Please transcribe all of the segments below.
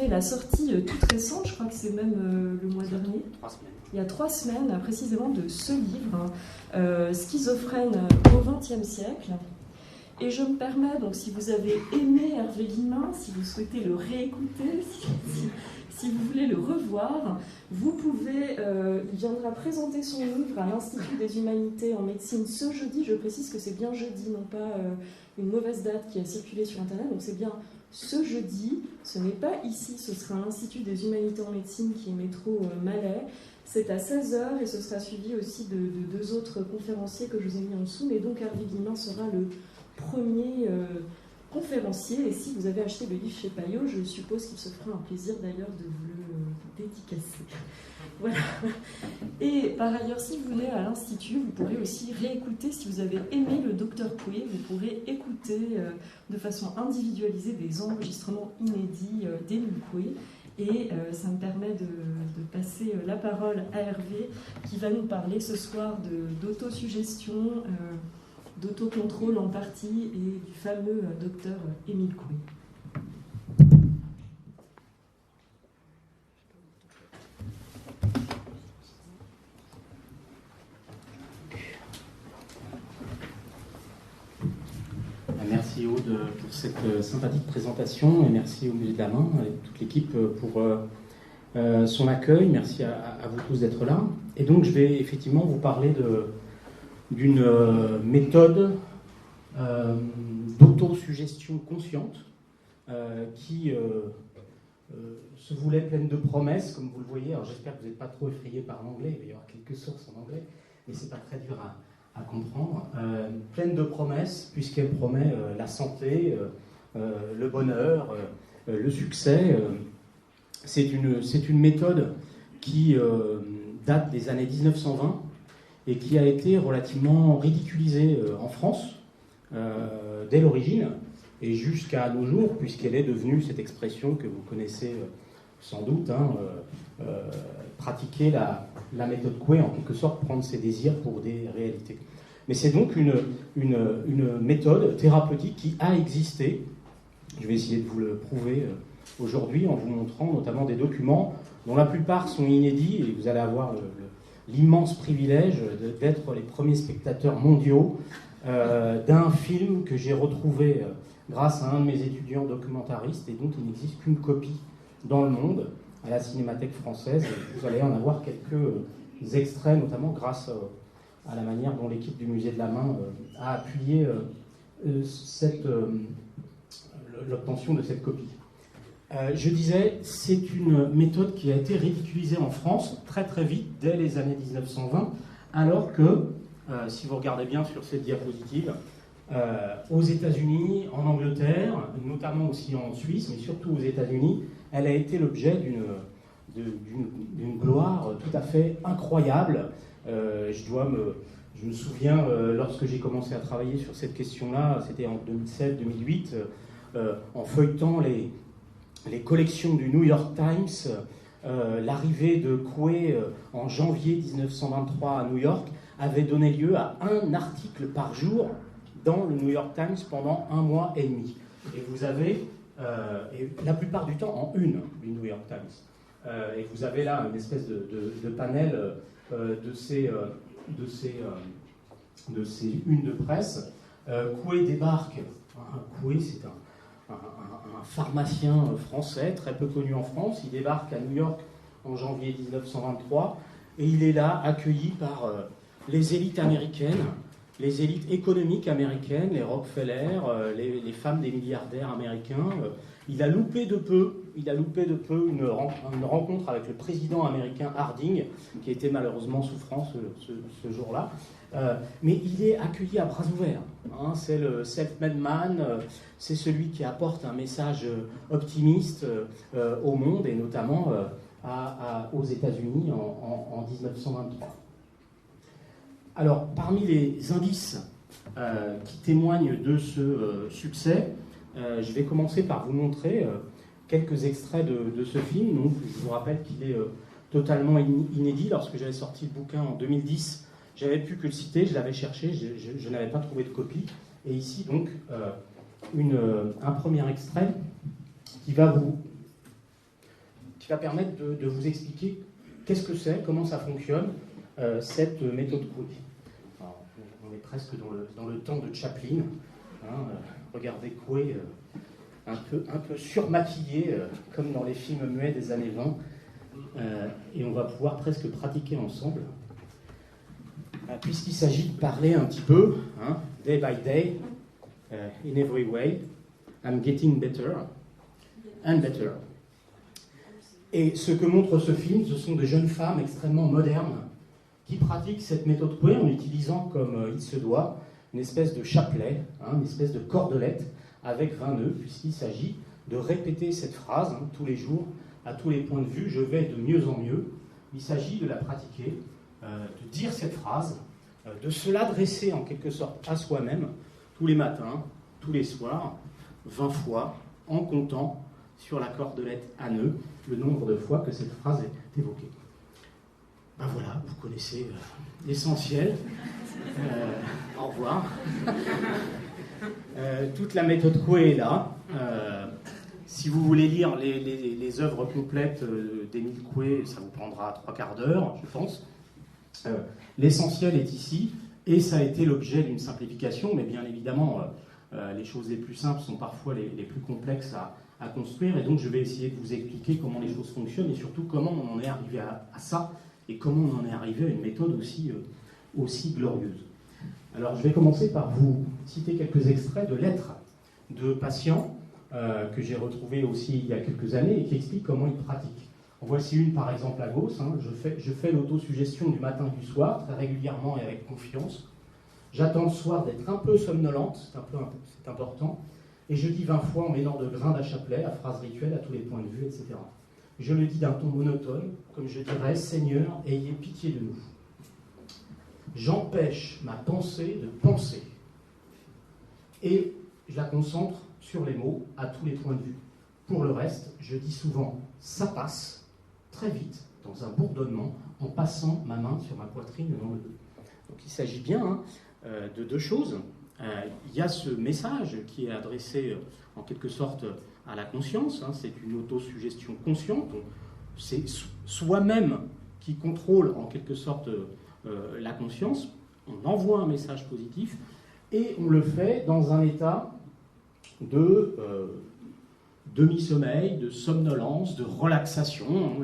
La sortie toute récente, je crois que c'est même le mois dernier, il y a 3 semaines précisément, de ce livre, Schizophrène au XXe siècle. Et je me permets, donc si vous avez aimé Hervé Guillemin, si vous souhaitez le réécouter, si vous voulez le revoir, vous pouvez, il viendra présenter son livre à l'Institut des Humanités en médecine ce jeudi. Je précise que c'est bien jeudi, non pas une mauvaise date qui a circulé sur Internet, donc c'est bien ce jeudi. Ce n'est pas ici, ce sera à l'Institut des Humanités en médecine qui est métro Malais. C'est à 16h et ce sera suivi aussi de 2 autres conférenciers que je vous ai mis en dessous. Mais donc Hervé Guillemin sera le premier conférencier. Et si vous avez acheté le livre chez Payot, je suppose qu'il se fera un plaisir d'ailleurs de vous le dédicacer. Voilà. Et par ailleurs, si vous venez à l'Institut, vous pourrez aussi réécouter, si vous avez aimé le Dr Coué, vous pourrez écouter de façon individualisée des enregistrements inédits d'Émile Coué. Et ça me permet de passer la parole à Hervé, qui va nous parler ce soir d'autosuggestion, d'autocontrôle en partie, et du fameux docteur Émile Coué. Merci Aude pour cette sympathique présentation et merci au Musée de la Main et toute l'équipe pour son accueil. Merci à vous tous d'être là. Et donc je vais effectivement vous parler d'une méthode d'autosuggestion consciente qui se voulait pleine de promesses, comme vous le voyez. Alors j'espère que vous n'êtes pas trop effrayés par l'anglais, il va y avoir quelques sources en anglais, mais c'est pas très dur à comprendre, pleine de promesses, puisqu'elle promet la santé, le bonheur, le succès. C'est une méthode qui date des années 1920 et qui a été relativement ridiculisée en France dès l'origine et jusqu'à nos jours, puisqu'elle est devenue cette expression que vous connaissez sans doute, pratiquer la méthode Coué, en quelque sorte prendre ses désirs pour des réalités. Mais c'est donc une méthode thérapeutique qui a existé. Je vais essayer de vous le prouver aujourd'hui en vous montrant notamment des documents dont la plupart sont inédits, et vous allez avoir l'immense privilège d'être les premiers spectateurs mondiaux d'un film que j'ai retrouvé grâce à un de mes étudiants documentaristes et dont il n'existe qu'une copie dans le monde, à la Cinémathèque française. Et vous allez en avoir quelques extraits, notamment grâce à la manière dont l'équipe du Musée de la Main a appuyé l'obtention de cette copie. Je disais, c'est une méthode qui a été ridiculisée en France très très vite, dès les années 1920, alors que, si vous regardez bien sur cette diapositive, aux États-Unis, en Angleterre, notamment aussi en Suisse, mais surtout aux États-Unis, elle a été l'objet d'une gloire tout à fait incroyable. Je me souviens, lorsque j'ai commencé à travailler sur cette question-là, c'était en 2007-2008, en feuilletant les collections du New York Times, l'arrivée de Coué en janvier 1923 à New York avait donné lieu à un article par jour dans le New York Times pendant 1 mois et demi. Et vous avez, et la plupart du temps en une du New York Times. Et vous avez là une espèce de panel de ces unes de presse. Coué débarque. Coué, c'est un pharmacien français très peu connu en France. Il débarque à New York en janvier 1923 et il est là accueilli par les élites américaines, les élites économiques américaines, les Rockefeller, les femmes des milliardaires américains. Il a loupé de peu une rencontre avec le président américain Harding, qui était malheureusement souffrant ce jour-là. Mais il est accueilli à bras ouverts. C'est le self-made man, c'est celui qui apporte un message optimiste au monde, et notamment aux États-Unis en 1923. Alors, parmi les indices qui témoignent de ce succès, je vais commencer par vous montrer quelques extraits de ce film. Donc, je vous rappelle qu'il est totalement inédit. Lorsque j'avais sorti le bouquin en 2010, j'avais pu que le citer, je l'avais cherché, je n'avais pas trouvé de copie. Et ici, donc, un premier extrait qui va vous qui va permettre de vous expliquer qu'est-ce que c'est, comment ça fonctionne, cette méthode Coué. On est presque dans le temps de Chaplin. Regardez Coué un peu surmaquillé, comme dans les films muets des années 20. Et on va pouvoir presque pratiquer ensemble, puisqu'il s'agit de parler un petit peu, day by day, in every way, I'm getting better and better. Et ce que montre ce film, ce sont de jeunes femmes extrêmement modernes qui pratiquent cette méthode Coué en utilisant, comme il se doit, une espèce de chapelet, une espèce de cordelette avec 20 nœuds, puisqu'il s'agit de répéter cette phrase tous les jours, à tous les points de vue, je vais de mieux en mieux. Il s'agit de la pratiquer, de dire cette phrase, de se l'adresser en quelque sorte à soi-même, tous les matins, tous les soirs, 20 fois, en comptant sur la cordelette à nœuds le nombre de fois que cette phrase est évoquée. Ben voilà, vous connaissez l'essentiel. Au revoir. Toute la méthode Coué est là. Si vous voulez lire les œuvres complètes d'Émile Coué, ça vous prendra 3 quarts d'heure, je pense. L'essentiel est ici, et ça a été l'objet d'une simplification, mais bien évidemment, les choses les plus simples sont parfois les plus complexes à construire, et donc je vais essayer de vous expliquer comment les choses fonctionnent, et surtout comment on en est arrivé à ça, et comment on en est arrivé à une méthode aussi glorieuse. Alors je vais commencer par vous citer quelques extraits de lettres de patients que j'ai retrouvées aussi il y a quelques années et qui expliquent comment ils pratiquent. En voici une par exemple à gauche, je fais l'autosuggestion du matin et du soir, très régulièrement et avec confiance. J'attends le soir d'être un peu somnolente, c'est important, et je dis 20 fois en mêlant de grains d'achapelet, la phrase rituelle à tous les points de vue, etc. Je le dis d'un ton monotone, comme je dirais « Seigneur, ayez pitié de nous ». J'empêche ma pensée de penser. Et je la concentre sur les mots à tous les points de vue. Pour le reste, je dis souvent « ça passe » très vite, dans un bourdonnement, en passant ma main sur ma poitrine dans le dos. Donc il s'agit bien de 2 choses. Il y a ce message qui est adressé en quelque sorte à la conscience, c'est une autosuggestion consciente, c'est soi-même qui contrôle en quelque sorte la conscience, on envoie un message positif et on le fait dans un état de demi-sommeil, de somnolence, de relaxation.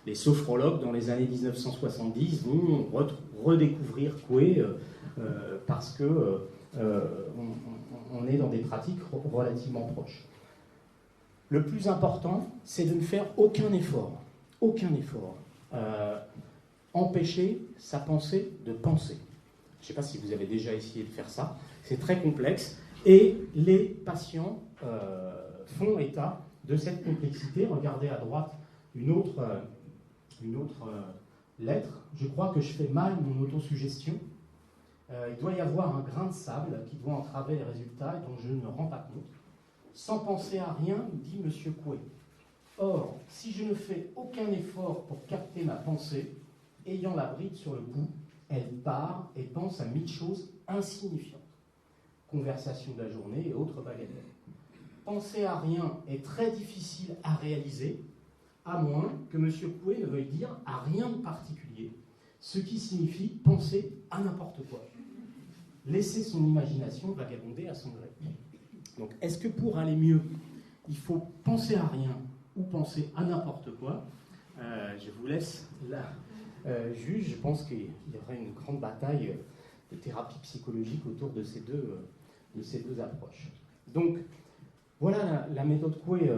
Les sophrologues dans les années 1970 vont redécouvrir Coué parce que on est dans des pratiques relativement proches. Le plus important, c'est de ne faire aucun effort. Aucun effort. Empêcher sa pensée de penser. Je ne sais pas si vous avez déjà essayé de faire ça. C'est très complexe. Et les patients font état de cette complexité. Regardez à droite une autre lettre. Je crois que je fais mal mon autosuggestion. Il doit y avoir un grain de sable qui doit entraver les résultats et dont je ne me rends pas compte. Sans penser à rien, dit M. Coué. Or, si je ne fais aucun effort pour capter ma pensée, ayant la bride sur le cou, elle part et pense à 1000 choses insignifiantes. Conversation de la journée et autres bagatelles. Penser à rien est très difficile à réaliser, à moins que M. Coué ne veuille dire à rien de particulier, ce qui signifie penser à n'importe quoi. Laisser son imagination vagabonder à son gré. Donc, est-ce que pour aller mieux, il faut penser à rien ou penser à n'importe quoi? Je vous laisse là. Juge, je pense qu'il y aurait une grande bataille de thérapie psychologique autour de ces deux approches. Donc, voilà la méthode Coué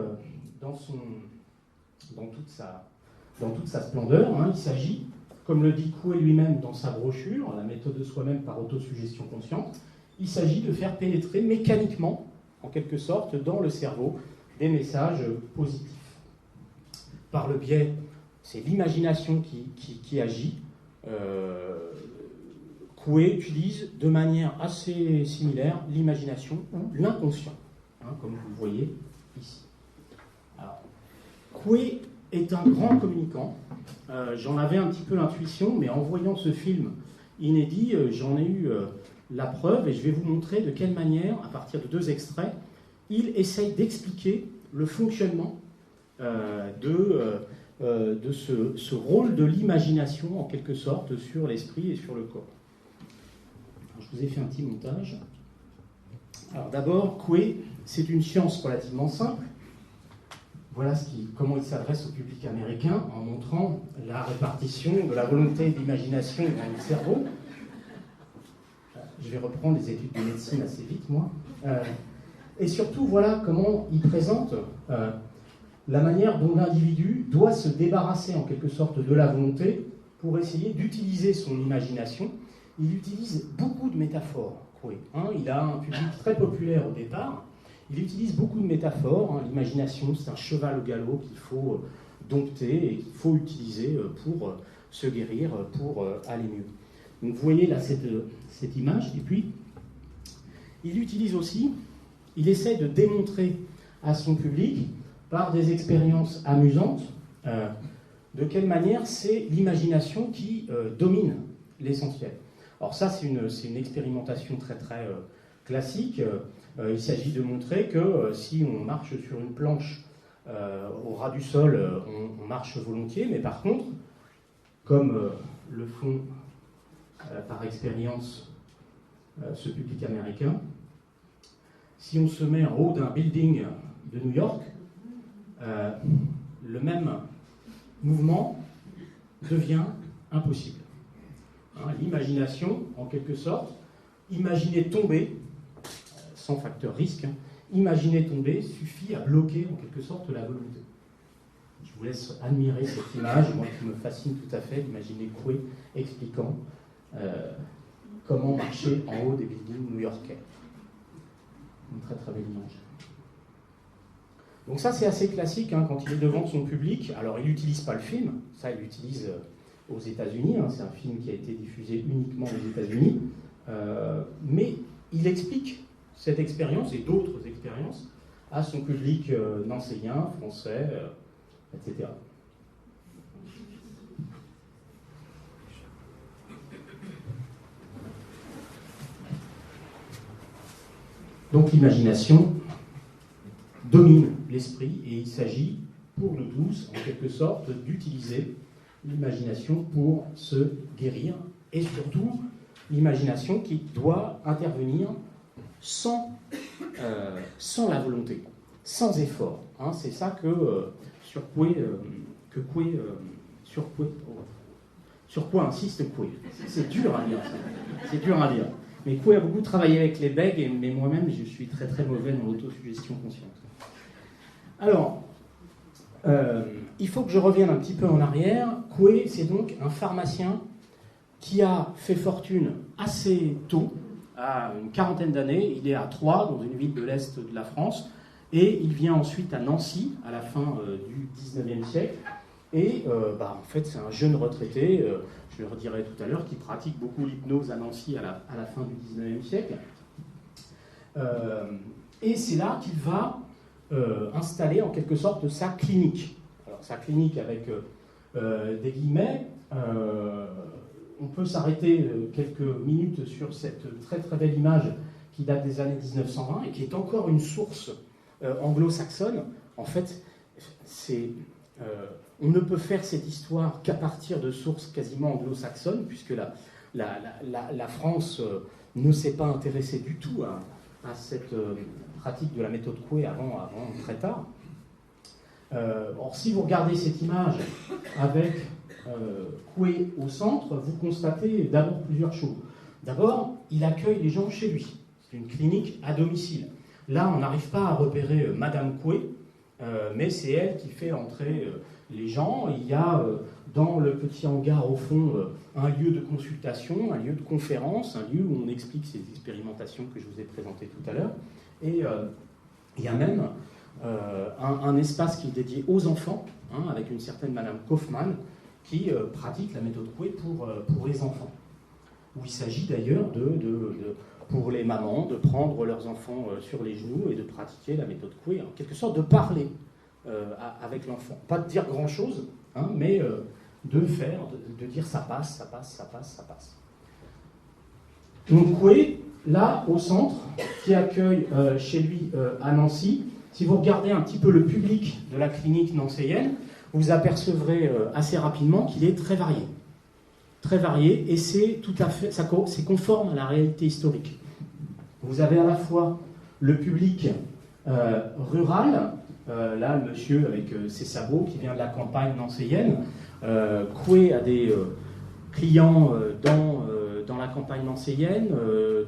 dans toute sa splendeur. Il s'agit, comme le dit Coué lui-même dans sa brochure, la méthode de soi-même par autosuggestion consciente, il s'agit de faire pénétrer mécaniquement, en quelque sorte, dans le cerveau, des messages positifs. Par le biais, c'est l'imagination qui agit. Coué utilise de manière assez similaire l'imagination ou l'inconscient, comme vous le voyez ici. Alors, Coué est un grand communicant. J'en avais un petit peu l'intuition, mais en voyant ce film inédit, j'en ai eu la preuve, et je vais vous montrer de quelle manière, à partir de 2 extraits, il essaye d'expliquer le fonctionnement de ce rôle de l'imagination, en quelque sorte, sur l'esprit et sur le corps. Alors, je vous ai fait un petit montage. Alors d'abord, Coué, c'est une science relativement simple. Voilà comment il s'adresse au public américain en montrant la répartition de la volonté et de l'imagination dans le cerveau. Je vais reprendre les études de médecine assez vite, moi. Et surtout, voilà comment il présente la manière dont l'individu doit se débarrasser en quelque sorte de la volonté pour essayer d'utiliser son imagination. Il utilise beaucoup de métaphores, Coué. Il a un public très populaire au départ. Il utilise beaucoup de métaphores. L'imagination, c'est un cheval au galop qu'il faut dompter et qu'il faut utiliser pour se guérir, pour aller mieux. Donc vous voyez là cette image. Et puis, il utilise aussi, il essaie de démontrer à son public, par des expériences amusantes, de quelle manière c'est l'imagination qui domine l'essentiel. Alors ça, c'est une expérimentation très très classique. Il s'agit de montrer que si on marche sur une planche au ras du sol, on marche volontiers, mais par contre, comme le font par expérience ce public américain, si on se met en haut d'un building de New York, le même mouvement devient impossible. L'imagination, en quelque sorte, imaginer tomber, sans facteur risque, imaginer tomber suffit à bloquer en quelque sorte la volonté. Je vous laisse admirer cette image, moi qui me fascine tout à fait, d'imaginer Coué expliquant comment marcher en haut des buildings new-yorkais. Une très très belle image. Donc ça c'est assez classique quand il est devant son public. Alors il n'utilise pas le film, ça il l'utilise aux États-Unis, c'est un film qui a été diffusé uniquement aux États-Unis, mais il explique cette expérience et d'autres expériences à son public nancéien, français, etc. Donc l'imagination domine l'esprit et il s'agit pour nous tous, en quelque sorte, d'utiliser l'imagination pour se guérir et surtout l'imagination qui doit intervenir sans la volonté, sans effort. C'est ça sur quoi insiste Coué. C'est dur à dire, ça. C'est dur à dire. Mais Coué a beaucoup travaillé avec les bègues, mais moi-même, je suis très très mauvais dans l'autosuggestion consciente. Alors, il faut que je revienne un petit peu en arrière. Coué, c'est donc un pharmacien qui a fait fortune assez tôt, à une quarantaine d'années. Il est à Troyes, dans une ville de l'Est de la France, et il vient ensuite à Nancy, à la fin du 19e siècle. Et en fait, c'est un jeune retraité, je le redirai tout à l'heure, qui pratique beaucoup l'hypnose à Nancy à la fin du 19e siècle. Et c'est là qu'il va installer en quelque sorte sa clinique. Alors sa clinique avec des guillemets, on peut s'arrêter quelques minutes sur cette très très belle image qui date des années 1920 et qui est encore une source anglo-saxonne. En fait, on ne peut faire cette histoire qu'à partir de sources quasiment anglo-saxonnes, puisque la France ne s'est pas intéressée du tout à cette pratique de la méthode Coué avant très tard. Or, si vous regardez cette image avec Coué au centre, vous constatez d'abord plusieurs choses. D'abord, il accueille les gens chez lui. C'est une clinique à domicile. Là, on n'arrive pas à repérer Madame Coué, mais c'est elle qui fait entrer les gens. Il y a dans le petit hangar au fond un lieu de consultation, un lieu de conférence, un lieu où on explique ces expérimentations que je vous ai présentées tout à l'heure. Et il y a même un espace qui est dédié aux enfants, avec une certaine Madame Kaufmann, qui pratique la méthode Coué pour les enfants. Où il s'agit d'ailleurs pour les mamans de prendre leurs enfants sur les genoux et de pratiquer la méthode Coué, en quelque sorte de parler avec l'enfant. Pas de dire grand-chose, mais de dire ça passe, ça passe, ça passe, ça passe. Donc Coué, là, au centre, qui accueille chez lui à Nancy, si vous regardez un petit peu le public de la clinique nancéienne, vous apercevrez assez rapidement qu'il est très varié. Très varié, et c'est conforme à la réalité historique. Vous avez à la fois le public rural, là le monsieur avec ses sabots qui vient de la campagne nancéienne. Coué a des clients dans la campagne nancéienne,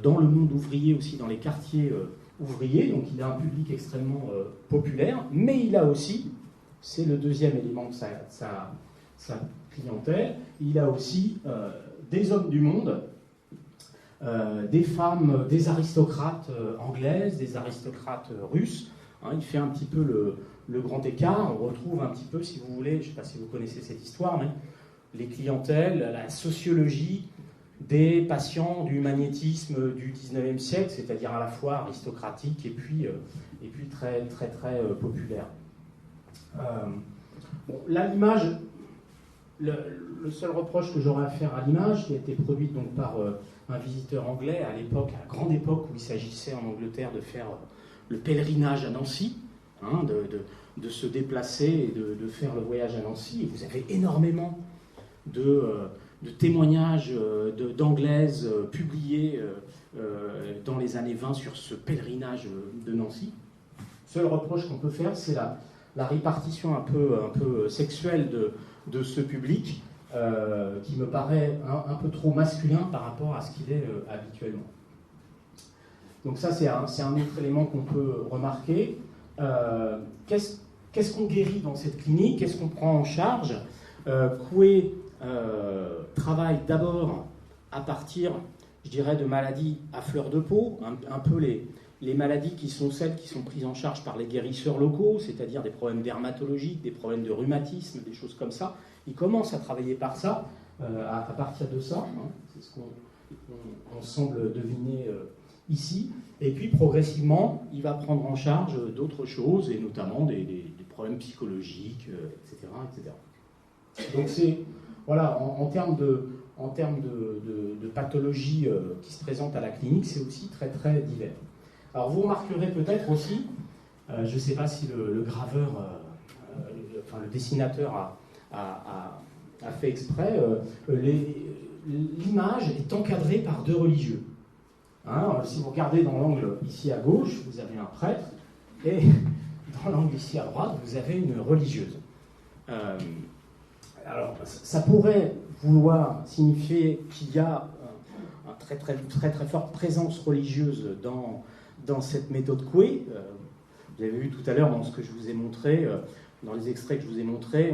dans le monde ouvrier aussi, dans les quartiers ouvriers, donc il a un public extrêmement populaire, mais il a aussi, c'est le deuxième élément de sa clientèle, il a aussi des hommes du monde, des femmes, des aristocrates anglaises, des aristocrates russes. Hein, il fait un petit peu le grand écart. On retrouve un petit peu, si vous voulez, je ne sais pas si vous connaissez cette histoire, mais les clientèles, la sociologie des patients du magnétisme du 19e siècle, c'est-à-dire à la fois aristocratique et puis très, très, très populaire. Là, l'image, le seul reproche que j'aurais à faire à l'image, qui a été produite donc par un visiteur anglais à l'époque, à la grande époque où il s'agissait en Angleterre de faire le pèlerinage à Nancy, hein, de se déplacer et de faire le voyage à Nancy. Et vous avez énormément de témoignages d'anglaises publiés dans les années 20 sur ce pèlerinage de Nancy. Le seul reproche qu'on peut faire, c'est la répartition un peu sexuelle de ce public, qui me paraît un peu trop masculin par rapport à ce qu'il est habituellement. Donc ça, c'est un autre élément qu'on peut remarquer. Qu'est-ce qu'on guérit dans cette clinique? Qu'est-ce qu'on prend en charge? Coué travaille d'abord à partir, je dirais, de maladies à fleur de peau, un peu les maladies qui sont celles qui sont prises en charge par les guérisseurs locaux, c'est-à-dire des problèmes dermatologiques, des problèmes de rhumatisme, des choses comme ça. Il commence à travailler par ça, à partir de ça. Hein, c'est ce qu'on semble deviner ici. Et puis, progressivement, il va prendre en charge d'autres choses, et notamment des problèmes psychologiques, etc., etc. Donc, c'est, voilà, en termes de pathologies qui se présentent à la clinique, c'est aussi très, très divers. Alors, vous remarquerez peut-être aussi, je ne sais pas si le graveur, le dessinateur a fait exprès, l'image est encadrée par deux religieux. Hein, si vous regardez dans l'angle ici à gauche, vous avez un prêtre, et dans l'angle ici à droite, vous avez une religieuse. Alors, ça pourrait vouloir signifier qu'il y a une très, très, très, très forte présence religieuse dans cette méthode Coué. Vous avez vu tout à l'heure dans ce que je vous ai montré, dans les extraits que je vous ai montrés,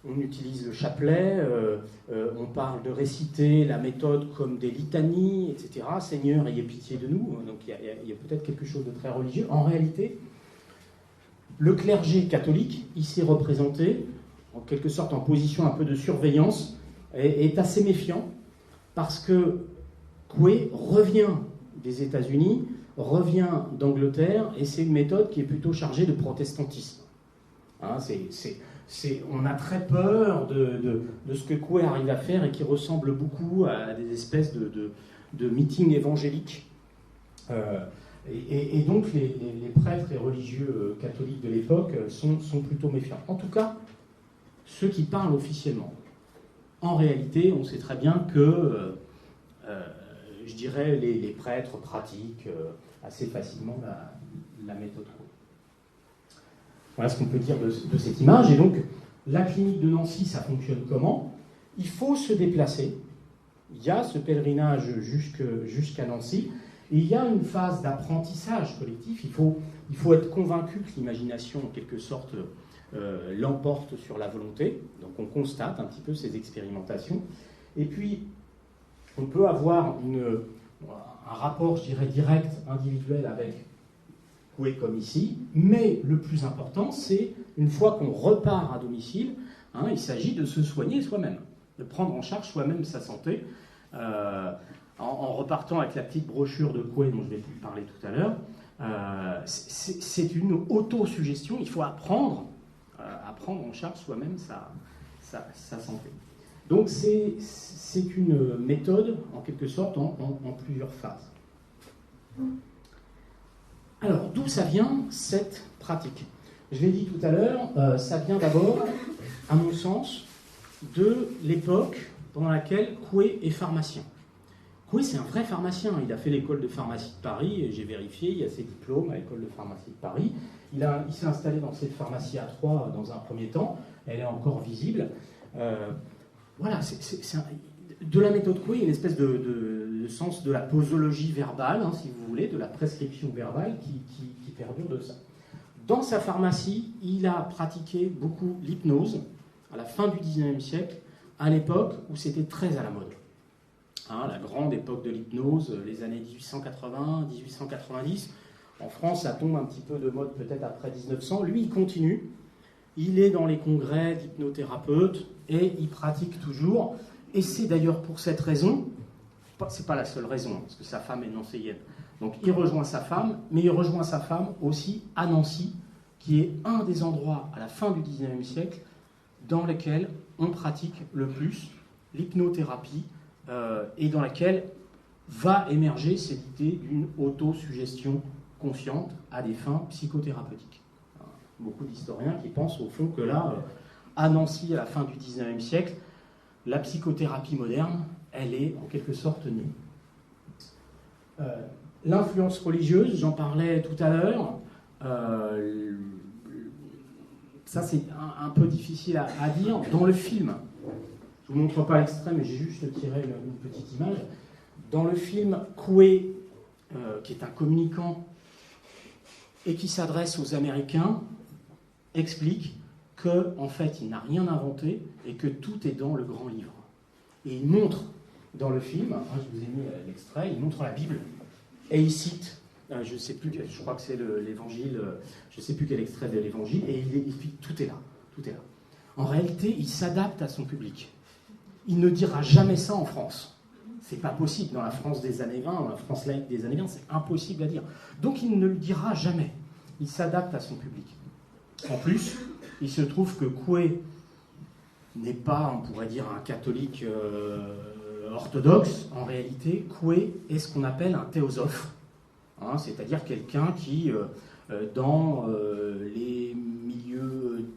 on utilise le chapelet, on parle de réciter la méthode comme des litanies, etc. Seigneur, ayez pitié de nous. Donc il y a peut-être quelque chose de très religieux. En réalité, le clergé catholique, ici représenté, en quelque sorte en position un peu de surveillance, est assez méfiant, parce que Coué revient des États-Unis, revient d'Angleterre, et c'est une méthode qui est plutôt chargée de protestantisme. Hein, on a très peur de ce que Coué arrive à faire et qui ressemble beaucoup à des espèces de meetings évangéliques. Et donc les prêtres et religieux catholiques de l'époque sont plutôt méfiants. En tout cas, ceux qui parlent officiellement. En réalité, on sait très bien que, je dirais, les prêtres pratiquent assez facilement la méthode Coué. Voilà ce qu'on peut dire de cette image. Et donc, la clinique de Nancy, ça fonctionne comment? Il faut se déplacer. Il y a ce pèlerinage jusqu'à Nancy. Et il y a une phase d'apprentissage collectif. Il faut être convaincu que l'imagination, en quelque sorte, l'emporte sur la volonté. Donc, on constate un petit peu ces expérimentations. Et puis, on peut avoir un rapport, je dirais, direct, individuel avec Coué comme ici, mais le plus important, c'est une fois qu'on repart à domicile, hein, il s'agit de se soigner soi-même, de prendre en charge soi-même sa santé, en repartant avec la petite brochure de Coué dont je vais vous parler tout à l'heure. C'est une autosuggestion, il faut apprendre à prendre en charge soi-même sa santé. Donc c'est une méthode, en quelque sorte, en plusieurs phases. Alors, d'où ça vient, cette pratique? Je l'ai dit tout à l'heure, ça vient d'abord, à mon sens, de l'époque pendant laquelle Coué est pharmacien. Coué, c'est un vrai pharmacien. Il a fait l'école de pharmacie de Paris, et j'ai vérifié, il y a ses diplômes à l'école de pharmacie de Paris. Il s'est installé dans cette pharmacie à Troyes dans un premier temps. Elle est encore visible. Voilà, de la méthode Coué, il y a une espèce de sens de la posologie verbale, hein, si vous voulez, de la prescription verbale qui perdure de ça. Dans sa pharmacie, il a pratiqué beaucoup l'hypnose à la fin du XIXe siècle, à l'époque où c'était très à la mode. Hein, la grande époque de l'hypnose, les années 1880, 1890. En France, ça tombe un petit peu de mode peut-être après 1900. Lui, il continue. Il est dans les congrès d'hypnothérapeutes et il pratique toujours. Et c'est d'ailleurs pour cette raison, c'est pas la seule raison, parce que sa femme est nancéienne. Donc il rejoint sa femme, mais il rejoint sa femme aussi à Nancy, qui est un des endroits à la fin du XIXe siècle dans lesquels on pratique le plus l'hypnothérapie et dans laquelle va émerger cette idée d'une autosuggestion consciente à des fins psychothérapeutiques. Beaucoup d'historiens qui pensent au fond que là, à Nancy, à la fin du XIXe siècle, la psychothérapie moderne, elle est en quelque sorte née. L'influence religieuse, j'en parlais tout à l'heure, ça c'est un peu difficile à dire. Dans le film, je ne vous montre pas l'extrait, mais j'ai juste tiré une petite image. Dans le film, Coué, qui est un communicant et qui s'adresse aux Américains, explique qu'en fait, il n'a rien inventé et que tout est dans le grand livre. Et il montre dans le film, hein, je vous ai mis l'extrait, il montre la Bible et il cite, je ne sais plus, je crois que c'est l'évangile, je ne sais plus quel extrait de l'évangile, et il explique tout est là, tout est là. En réalité, il s'adapte à son public. Il ne dira jamais ça en France. C'est pas possible dans la France des années 20, dans la France laïque des années 20, c'est impossible à dire. Donc il ne le dira jamais. Il s'adapte à son public. En plus, il se trouve que Coué n'est pas, on pourrait dire, un catholique orthodoxe. En réalité, Coué est ce qu'on appelle un théosophe, hein, c'est-à-dire quelqu'un qui, dans les milieux,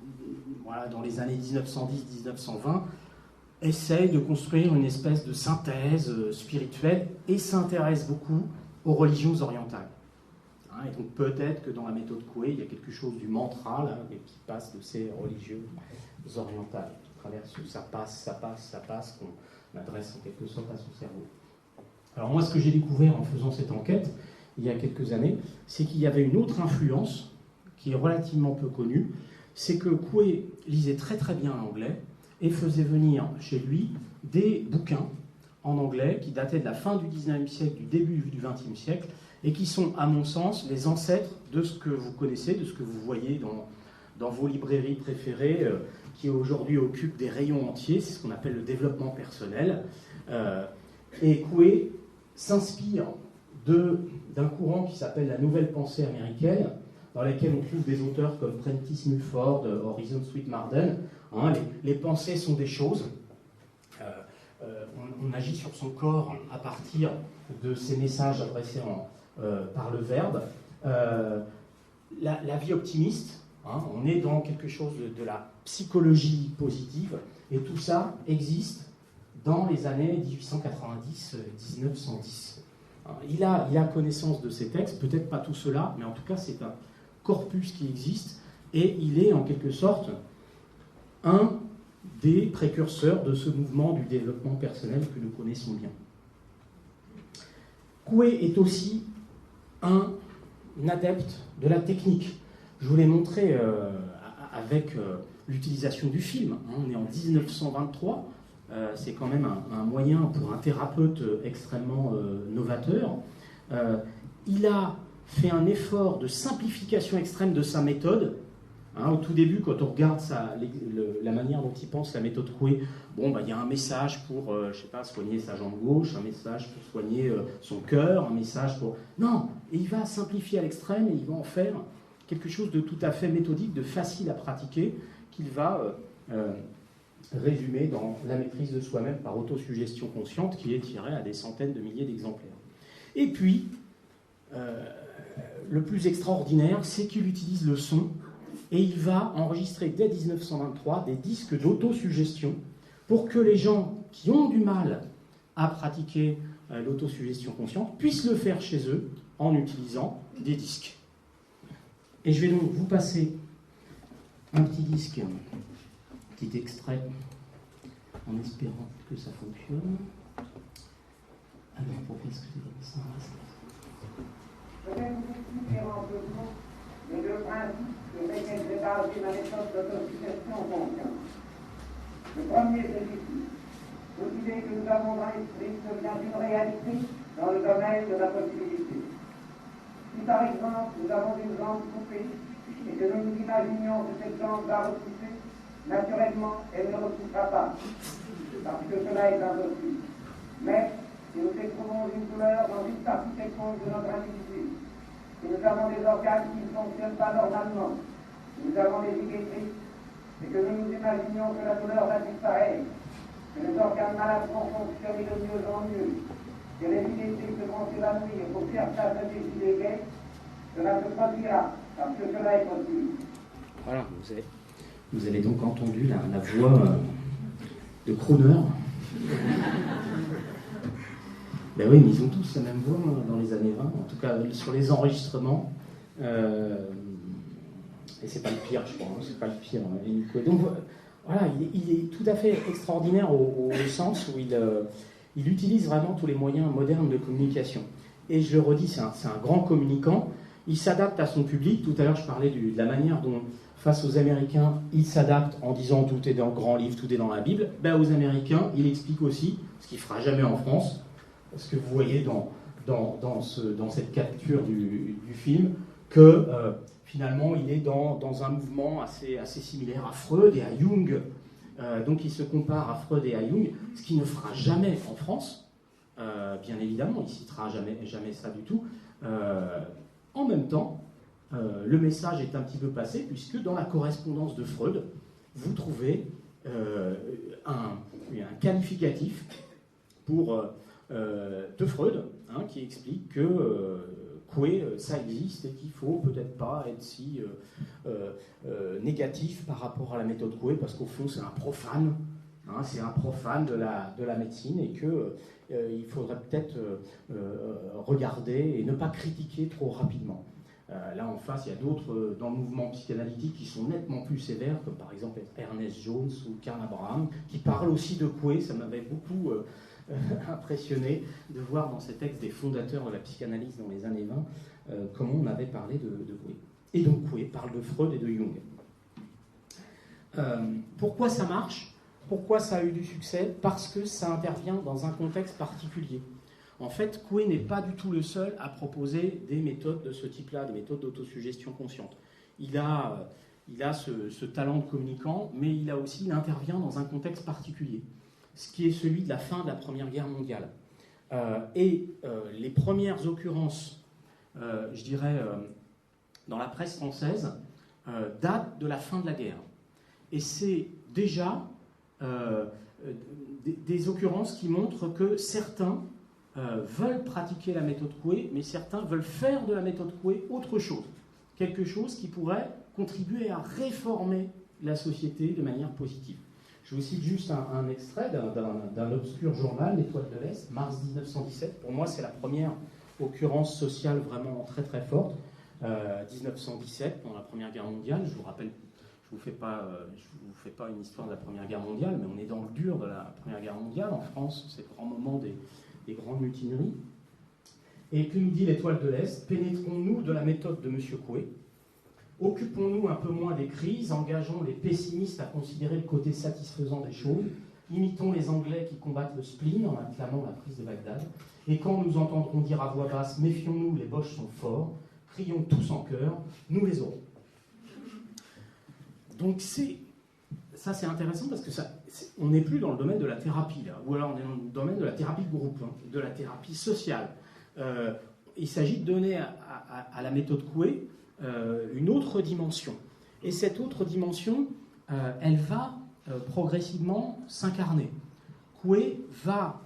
voilà, dans les années 1910-1920, essaye de construire une espèce de synthèse spirituelle et s'intéresse beaucoup aux religions orientales. Hein, et donc peut-être que dans la méthode Coué, il y a quelque chose du mantra là, qui passe de ces religions orientales, à travers ce ça passe, qu'on adresse en quelque sorte à son cerveau. Alors moi, ce que j'ai découvert en faisant cette enquête, il y a quelques années, c'est qu'il y avait une autre influence qui est relativement peu connue, c'est que Coué lisait très très bien l'anglais et faisait venir chez lui des bouquins en anglais qui dataient de la fin du XIXe siècle, du début du XXe siècle, et qui sont, à mon sens, les ancêtres de ce que vous connaissez, de ce que vous voyez dans vos librairies préférées, qui aujourd'hui occupent des rayons entiers, c'est ce qu'on appelle le développement personnel. Et Coué s'inspire d'un courant qui s'appelle la nouvelle pensée américaine, dans laquelle on trouve des auteurs comme Prentice Mulford, Horizon Street Marden. Hein, les pensées sont des choses. On agit sur son corps à partir de ces messages adressés par le verbe. La vie optimiste, hein, on est dans quelque chose de la psychologie positive, et tout ça existe dans les années 1890-1910. Il a connaissance de ces textes, peut-être pas tout cela, mais en tout cas c'est un corpus qui existe, et il est en quelque sorte un des précurseurs de ce mouvement du développement personnel que nous connaissons bien. Coué est aussi un adepte de la technique. Je vous l'ai montré avec l'utilisation du film. On est en 1923, c'est quand même un moyen pour un thérapeute extrêmement novateur. Il a fait un effort de simplification extrême de sa méthode. Hein, au tout début, quand on regarde la manière dont il pense la méthode Coué, il y a un message pour, soigner sa jambe gauche, un message pour soigner son cœur, un message pour... Non, et il va simplifier à l'extrême et il va en faire quelque chose de tout à fait méthodique, de facile à pratiquer, qu'il va résumer dans la maîtrise de soi-même par autosuggestion consciente, qui est tirée à des centaines de milliers d'exemplaires. Et puis, le plus extraordinaire, c'est qu'il utilise le son et il va enregistrer dès 1923 des disques d'autosuggestion pour que les gens qui ont du mal à pratiquer l'autosuggestion consciente puissent le faire chez eux en utilisant des disques. Et je vais donc vous passer un petit disque, un petit extrait, en espérant que ça fonctionne. Alors, pourquoi est-ce que c'est comme ça? Je vais vous expliquer en deux mots les deux principes sur lesquels j'ai basé ma méthode d'autosuggestion consciente. Le premier, c'est ici. Toute idée que nous avons dans l'esprit devient une réalité dans le domaine de la possibilité. Si par exemple nous avons une jambe coupée et que nous nous imaginions que cette jambe va repousser, naturellement elle ne repoussera pas, parce que cela est impossible. Mais si nous éprouvons une douleur dans une partie quelconque de notre individu, si nous avons des organes qui ne fonctionnent pas normalement, si nous avons des idées tristes, et que nous nous imaginions que la douleur va disparaître, que les organes malades vont fonctionner de mieux en mieux, que les idées tristes vont s'évanouir pour faire place à des idées gaies, cela se produira, parce que cela est possible. Voilà, vous avez donc entendu la voix de crooner. Ben oui, mais ils ont tous la même voix dans les années 20, en tout cas sur les enregistrements. Et c'est pas le pire, je crois, c'est pas le pire. Donc voilà, il est tout à fait extraordinaire au sens où il utilise vraiment tous les moyens modernes de communication. Et je le redis, c'est un grand communicant. Il s'adapte à son public. Tout à l'heure, je parlais de la manière dont, face aux Américains, il s'adapte en disant tout est dans le grand livre, tout est dans la Bible. Ben, aux Américains, il explique aussi, ce qu'il ne fera jamais en France, ce que vous voyez dans cette capture du film, que finalement, il est dans un mouvement assez similaire à Freud et à Jung. Donc, il se compare à Freud et à Jung, ce qu'il ne fera jamais en France. Bien évidemment, il ne citera jamais ça du tout. En même temps, le message est un petit peu passé, puisque dans la correspondance de Freud, vous trouvez un qualificatif de Freud, qui explique que Coué, ça existe et qu'il ne faut peut-être pas être si négatif par rapport à la méthode Coué, parce qu'au fond, c'est un profane. C'est un profane de la médecine et qu'il faudrait peut-être regarder et ne pas critiquer trop rapidement. Là en face, il y a d'autres dans le mouvement psychanalytique qui sont nettement plus sévères, comme par exemple Ernest Jones ou Karl Abraham, qui parlent aussi de Coué. Ça m'avait beaucoup impressionné de voir dans ces textes des fondateurs de la psychanalyse dans les années 20 comment on avait parlé de Coué. Et donc Coué parle de Freud et de Jung. Pourquoi ça marche ? Pourquoi ça a eu du succès ? Parce que ça intervient dans un contexte particulier. En fait, Coué n'est pas du tout le seul à proposer des méthodes de ce type-là, des méthodes d'autosuggestion consciente. Il a ce talent de communicant, mais il intervient dans un contexte particulier, ce qui est celui de la fin de la Première Guerre mondiale. Les premières occurrences, je dirais, dans la presse française, datent de la fin de la guerre. Et c'est déjà des occurrences qui montrent que certains veulent pratiquer la méthode Coué, mais certains veulent faire de la méthode Coué autre chose. Quelque chose qui pourrait contribuer à réformer la société de manière positive. Je vous cite juste un extrait d'un obscur journal, l'Étoile de l'Est, mars 1917. Pour moi, c'est la première occurrence sociale vraiment très très forte. 1917, pendant la Première Guerre mondiale, je vous rappelle. Je ne vous fais pas une histoire de la Première Guerre mondiale, mais on est dans le dur de la Première Guerre mondiale. En France, c'est le grand moment des grandes mutineries. Et que nous dit l'Étoile de l'Est ? Pénétrons-nous de la méthode de M. Coué. Occupons-nous un peu moins des crises, engageons les pessimistes à considérer le côté satisfaisant des choses, imitons les Anglais qui combattent le spleen en acclamant la prise de Bagdad, et quand nous entendrons dire à voix basse « Méfions-nous, les Boches sont forts », crions tous en chœur « Nous les aurons ». Donc ça c'est intéressant parce que on n'est plus dans le domaine de la thérapie, là, ou alors on est dans le domaine de la thérapie de groupe, de la thérapie sociale. Il s'agit de donner à la méthode Coué une autre dimension. Et cette autre dimension, elle va progressivement s'incarner. Coué va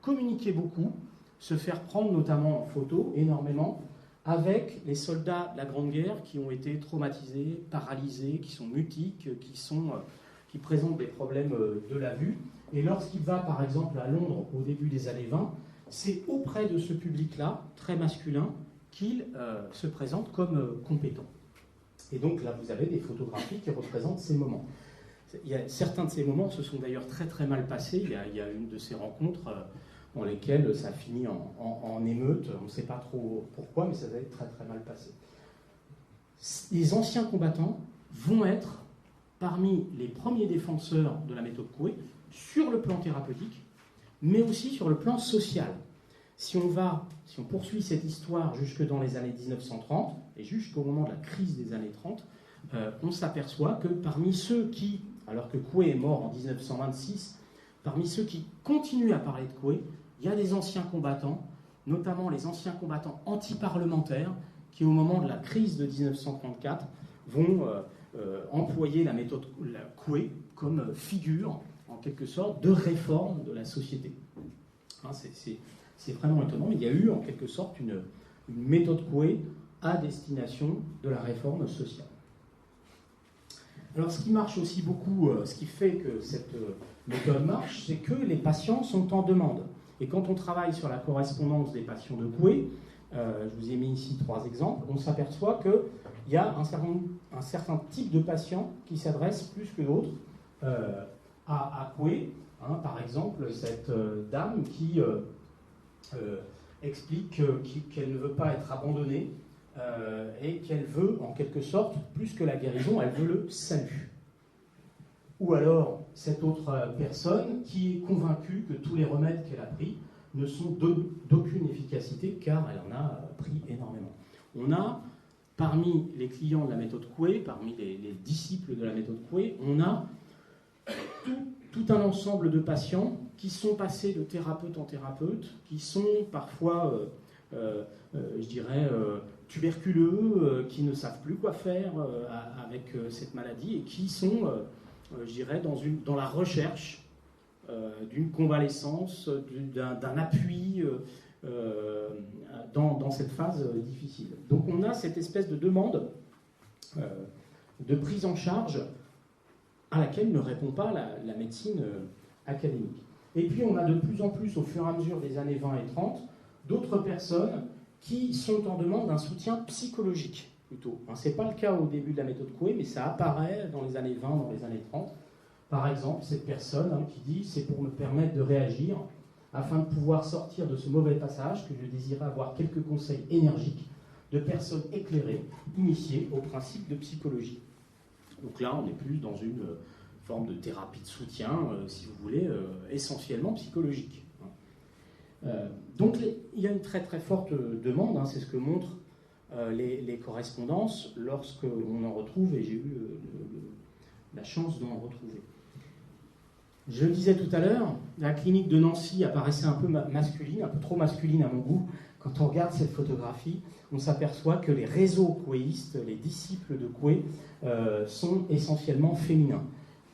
communiquer beaucoup, se faire prendre notamment en photo énormément, avec les soldats de la Grande Guerre qui ont été traumatisés, paralysés, qui sont mutiques, qui présentent des problèmes de la vue. Et lorsqu'il va, par exemple, à Londres au début des années 20, c'est auprès de ce public-là, très masculin, qu'il se présente comme compétent. Et donc là, vous avez des photographies qui représentent ces moments. Certains de ces moments se sont d'ailleurs très très mal passés. Il y a une de ces rencontres dans lesquelles ça finit en émeute. On ne sait pas trop pourquoi, mais ça va être très très mal passé. Les anciens combattants vont être parmi les premiers défenseurs de la méthode Coué sur le plan thérapeutique, mais aussi sur le plan social. Si on poursuit cette histoire jusque dans les années 1930 et jusqu'au moment de la crise des années 30, on s'aperçoit que parmi ceux qui, alors que Coué est mort en 1926, parmi ceux qui continuent à parler de Coué, il y a des anciens combattants, notamment les anciens combattants anti-parlementaires, qui au moment de la crise de 1934 vont employer la méthode Coué comme figure, en quelque sorte, de réforme de la société. Hein, c'est vraiment étonnant, mais il y a eu en quelque sorte une méthode Coué à destination de la réforme sociale. Alors ce qui marche aussi beaucoup, ce qui fait que cette méthode marche, c'est que les patients sont en demande. Et quand on travaille sur la correspondance des patients de Coué, je vous ai mis ici 3 exemples, on s'aperçoit qu'il y a un certain type de patients qui s'adressent plus que d'autres à Coué. Hein, par exemple, cette dame qui explique qu'elle ne veut pas être abandonnée et qu'elle veut, en quelque sorte, plus que la guérison, elle veut le salut. Ou alors, cette autre personne qui est convaincue que tous les remèdes qu'elle a pris ne sont d'aucune efficacité, car elle en a pris énormément. On a, parmi les clients de la méthode Coué, parmi les disciples de la méthode Coué, on a tout un ensemble de patients qui sont passés de thérapeute en thérapeute, qui sont parfois, je dirais, tuberculeux, qui ne savent plus quoi faire avec cette maladie et qui sont, je dirais, dans la recherche d'une convalescence, d'un appui dans cette phase difficile. Donc on a cette espèce de demande de prise en charge à laquelle ne répond pas la médecine académique. Et puis on a de plus en plus, au fur et à mesure des années 20 et 30, d'autres personnes qui sont en demande d'un soutien psychologique, plutôt. Ce n'est pas le cas au début de la méthode Coué, mais ça apparaît dans les années 20, dans les années 30. Par exemple, cette personne qui dit « c'est pour me permettre de réagir, afin de pouvoir sortir de ce mauvais passage, que je désirais avoir quelques conseils énergiques de personnes éclairées, initiées au principe de psychologie ». Donc là, on est plus dans une forme de thérapie de soutien, si vous voulez, essentiellement psychologique. Donc il y a une très très forte demande, c'est ce que montrent les correspondances lorsqu'on en retrouve, et j'ai eu la chance d'en retrouver. Je le disais tout à l'heure, la clinique de Nancy apparaissait un peu masculine, un peu trop masculine à mon goût. Quand on regarde cette photographie, on s'aperçoit que les réseaux couéistes, les disciples de Coué, sont essentiellement féminins.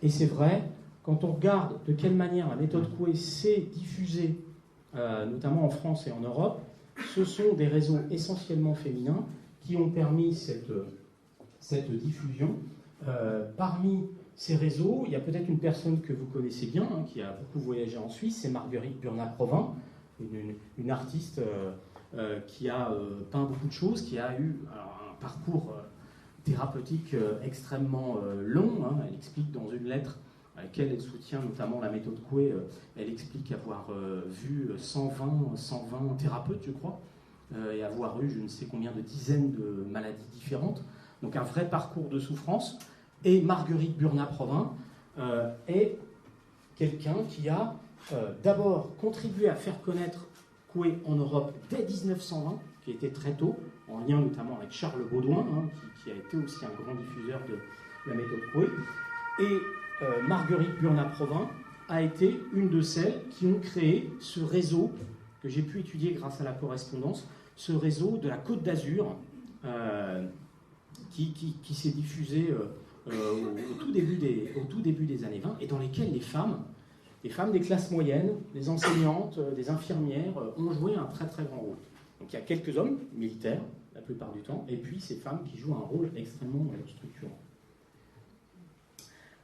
Et c'est vrai, quand on regarde de quelle manière la méthode Coué s'est diffusée, notamment en France et en Europe, ce sont des réseaux essentiellement féminins qui ont permis cette diffusion. Parmi ces réseaux, il y a peut-être une personne que vous connaissez bien, qui a beaucoup voyagé en Suisse, c'est Marguerite Burnat-Provin, une artiste qui a peint beaucoup de choses, qui a eu un parcours thérapeutique extrêmement long. Elle explique dans une lettre à laquelle elle soutient notamment la méthode Coué, elle explique avoir vu 120 thérapeutes, je crois, et avoir eu je ne sais combien de dizaines de maladies différentes. Donc un vrai parcours de souffrance. Et Marguerite Burnat-Provin est quelqu'un qui a d'abord contribué à faire connaître Coué en Europe dès 1920, qui était très tôt, en lien notamment avec Charles Baudouin, qui a été aussi un grand diffuseur de la méthode Coué. Et Marguerite Burnat-Provin a été une de celles qui ont créé ce réseau que j'ai pu étudier grâce à la correspondance, ce réseau de la Côte d'Azur qui s'est diffusé au tout début des années 20 et dans lesquels les femmes des classes moyennes, des enseignantes, des infirmières ont joué un très très grand rôle. Donc il y a quelques hommes militaires, la plupart du temps, et puis ces femmes qui jouent un rôle extrêmement structurant.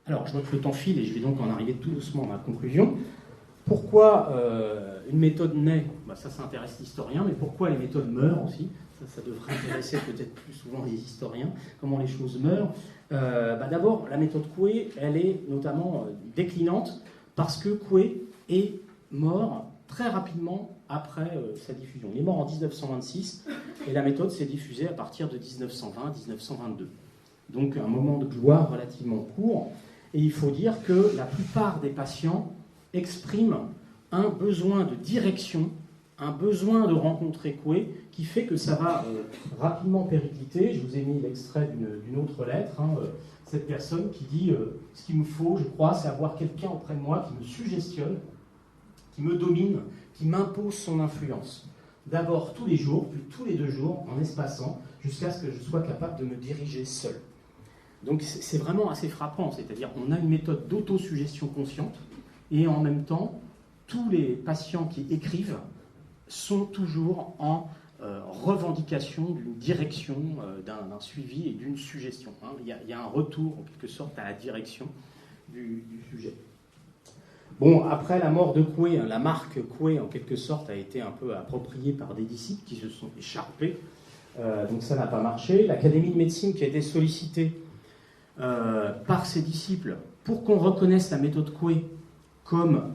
Alors, je vois que le temps file et je vais donc en arriver tout doucement à ma conclusion. Pourquoi une méthode naît? Ça intéresse l'historien, mais pourquoi les méthodes meurent aussi? Ça devrait intéresser peut-être plus souvent les historiens, comment les choses meurent. D'abord, la méthode Coué, elle est notamment déclinante parce que Coué est mort très rapidement après sa diffusion. Il est mort en 1926 et la méthode s'est diffusée à partir de 1920-1922. Donc un moment de gloire relativement court. Et il faut dire que la plupart des patients expriment un besoin de direction, un besoin de rencontrer Coué, qui fait que ça va rapidement péricliter. Je vous ai mis l'extrait d'une autre lettre. Cette personne qui dit ce qu'il me faut, je crois, c'est avoir quelqu'un auprès de moi qui me suggestionne, qui me domine, qui m'impose son influence. D'abord tous les jours, puis tous les 2 jours, en espaçant, jusqu'à ce que je sois capable de me diriger seul. Donc c'est vraiment assez frappant, c'est-à-dire qu'on a une méthode d'autosuggestion consciente, et en même temps, tous les patients qui écrivent sont toujours en revendication d'une direction, d'un suivi et d'une suggestion. Il y a un retour, en quelque sorte, à la direction du sujet. Bon, après la mort de Coué, la marque Coué, en quelque sorte, a été un peu appropriée par des disciples qui se sont écharpés. Donc ça n'a pas marché. L'Académie de médecine qui a été sollicitée par ses disciples pour qu'on reconnaisse la méthode Coué comme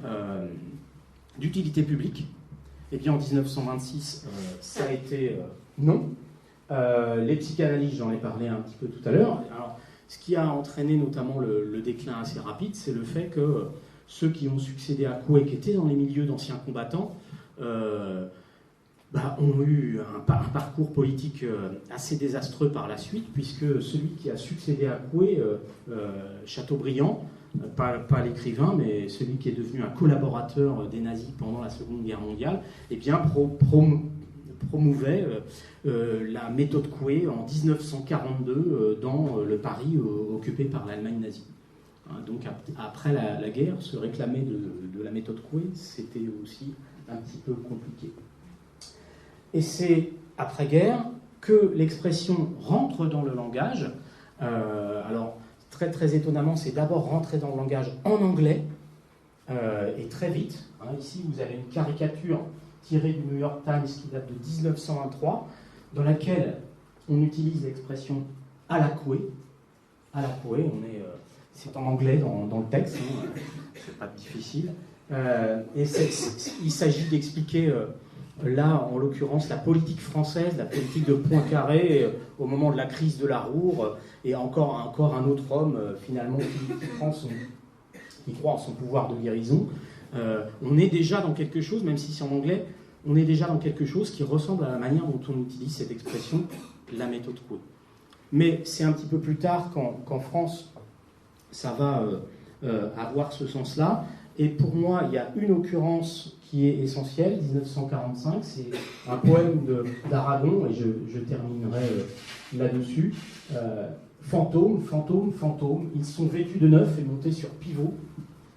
d'utilité publique, eh bien en 1926, ça a été non. Les psychanalystes, j'en ai parlé un petit peu tout à l'heure. Alors, ce qui a entraîné notamment le déclin assez rapide, c'est le fait que ceux qui ont succédé à Coué, qui étaient dans les milieux d'anciens combattants, ont eu un parcours politique assez désastreux par la suite, puisque celui qui a succédé à Coué, Chateaubriand, pas l'écrivain, mais celui qui est devenu un collaborateur des nazis pendant la Seconde Guerre mondiale, eh bien, promouvait la méthode Coué en 1942 dans le Paris occupé par l'Allemagne nazie. Donc après la guerre, se réclamer de la méthode Coué, c'était aussi un petit peu compliqué. Et c'est après-guerre que l'expression rentre dans le langage. Alors, très, très étonnamment, c'est d'abord rentrer dans le langage en anglais, et très vite. Ici, vous avez une caricature tirée du New York Times qui date de 1923, dans laquelle on utilise l'expression « à la Coué ». À la Coué, c'est en anglais dans le texte, c'est pas difficile. Et il s'agit d'expliquer... là, en l'occurrence, la politique française, la politique de Poincaré, au moment de la crise de la Roure, et encore un autre homme, finalement, qui croit en son pouvoir de guérison. On est déjà dans quelque chose, même si c'est en anglais, on est déjà dans quelque chose qui ressemble à la manière dont on utilise cette expression, la méthode Coué. Mais c'est un petit peu plus tard qu'en France, ça va avoir ce sens-là. Et pour moi, il y a une occurrence qui est essentielle, 1945, c'est un poème d'Aragon, et je terminerai là-dessus. Fantômes, fantômes, fantômes, ils sont vêtus de neuf et montés sur pivot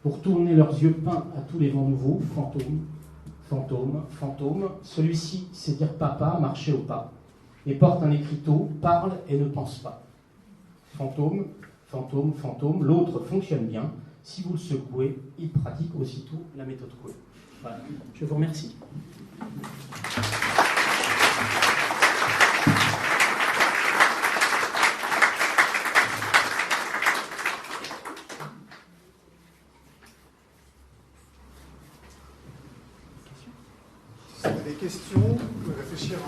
pour tourner leurs yeux peints à tous les vents nouveaux. Fantômes, fantômes, fantômes, celui-ci sait dire papa, marcher au pas, et porte un écriteau, parle et ne pense pas. Fantôme, fantôme, fantôme, l'autre fonctionne bien. Si vous le secouez, il pratique aussitôt la méthode Coué. Voilà. Je vous remercie. Si vous avez des questions, vous pouvez réfléchir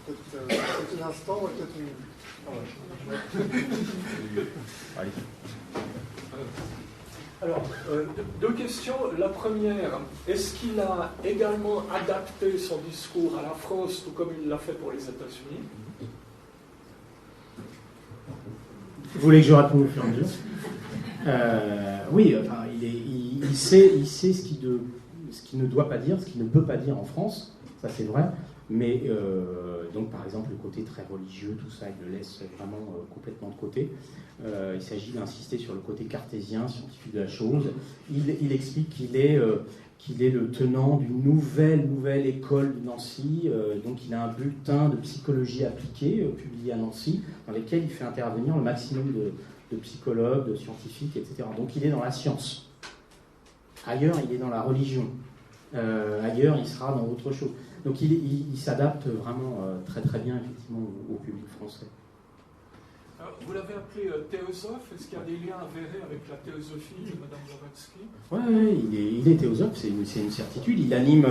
peut-être quelques instants, ou peut-être une... Allez. Alors, 2 questions. La première, est-ce qu'il a également adapté son discours à la France, tout comme il l'a fait pour les États-Unis? Vous voulez que je réponde au fur et à mesure? Oui, enfin, il sait ce qu'il ne doit pas dire, ce qu'il ne peut pas dire en France, ça c'est vrai. Mais donc par exemple le côté très religieux, tout ça, il le laisse vraiment complètement de côté. Il s'agit d'insister sur le côté cartésien, scientifique de la chose. Il explique qu'il est le tenant d'une nouvelle école de Nancy. Donc il a un bulletin de psychologie appliquée publié à Nancy, dans lequel il fait intervenir le maximum de psychologues, de scientifiques, etc. Donc il est dans la science. Ailleurs, il est dans la religion. Ailleurs, il sera dans autre chose. Donc il s'adapte vraiment très très bien effectivement au public français. Alors, vous l'avez appelé théosophe. Est-ce qu'il y a des liens avérés avec la théosophie de Mme Blavatsky ? Oui, il est théosophe, c'est une certitude. Il anime,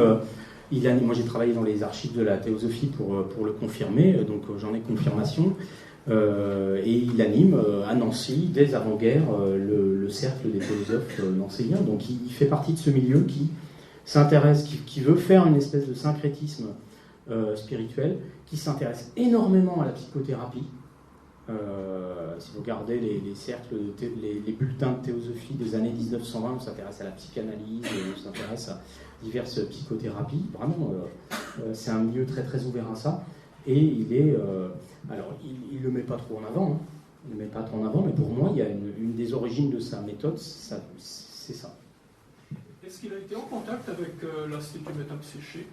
moi j'ai travaillé dans les archives de la théosophie pour le confirmer, donc j'en ai confirmation. Et il anime à Nancy, dès avant-guerre, le cercle des théosophes nancéiens. Donc il fait partie de ce milieu qui s'intéresse, qui veut faire une espèce de syncrétisme spirituel, qui s'intéresse énormément à la psychothérapie. Si vous regardez les cercles, les bulletins de théosophie des années 1920, on s'intéresse à la psychanalyse, on s'intéresse à diverses psychothérapies. Vraiment, c'est un milieu très très ouvert à ça. Et il est, alors il le met pas trop en avant, hein. Il le met pas trop en avant, mais pour moi, il y a une des origines de sa méthode, c'est ça. Est-ce qu'il a été en contact avec l'Institut métapsychique ?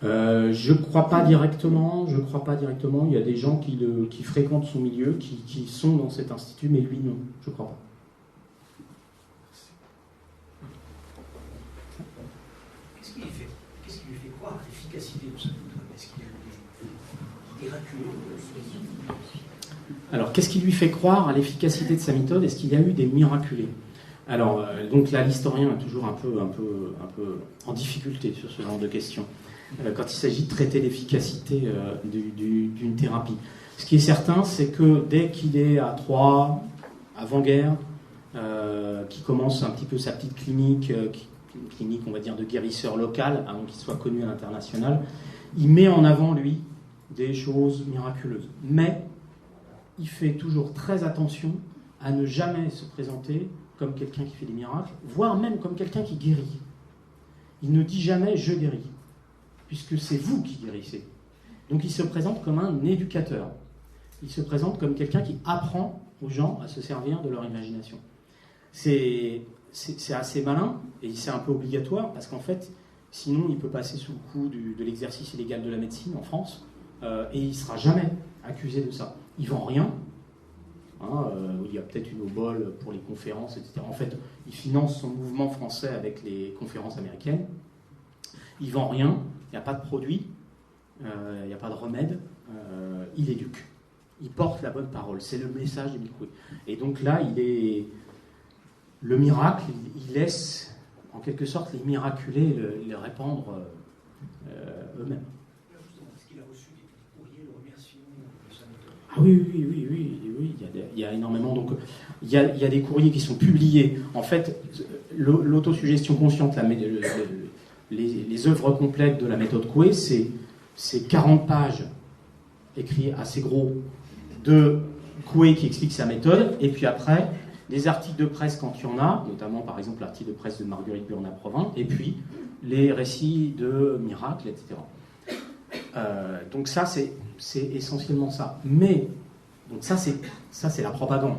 Je crois pas directement. Il y a des gens qui fréquentent son milieu, qui sont dans cet institut, mais lui non, je crois pas. Qu'est-ce qui lui fait croire à l'efficacité de sa méthode ? Est-ce qu'il y a des miraculeux ? Alors, qu'est-ce qui lui fait croire à l'efficacité de sa méthode ? Est-ce qu'il y a eu des miraculés ? Alors, donc là, l'historien est toujours un peu en difficulté sur ce genre de questions, quand il s'agit de traiter l'efficacité d'une thérapie. Ce qui est certain, c'est que dès qu'il est à Troyes, avant-guerre, qui commence un petit peu sa petite clinique, une clinique, on va dire, de guérisseur local, avant qu'il soit connu à l'international, il met en avant, lui, des choses miraculeuses. Mais il fait toujours très attention à ne jamais se présenter comme quelqu'un qui fait des miracles, voire même comme quelqu'un qui guérit. Il ne dit jamais « je guéris », puisque c'est vous qui guérissez. Donc il se présente comme un éducateur. Il se présente comme quelqu'un qui apprend aux gens à se servir de leur imagination. C'est assez malin, et c'est un peu obligatoire, parce qu'en fait, sinon il peut passer sous le coup de l'exercice illégal de la médecine en France, et il ne sera jamais accusé de ça. Il ne vend rien. Il y a peut-être une obole pour les conférences, etc. En fait, il finance son mouvement français avec les conférences américaines. Il ne vend rien, il n'y a pas de produit, il n'y a pas de remède, il éduque. Il porte la bonne parole, c'est le message de Micoué. Et donc là, le miracle, il laisse en quelque sorte les miraculés les répandre eux-mêmes. Est-ce qu'il a reçu des courriers de remerciement de sa méthode ? Ah oui, il y a énormément. Donc, il y a des courriers qui sont publiés. En fait, l'autosuggestion consciente, les œuvres complètes de la méthode Coué, c'est 40 pages écrites assez gros de Coué qui explique sa méthode, et puis après, des articles de presse quand il y en a, notamment par exemple l'article de presse de Marguerite Burnat-Provins, et puis les récits de miracles, etc. Donc ça, c'est essentiellement ça. Mais, donc ça c'est la propagande.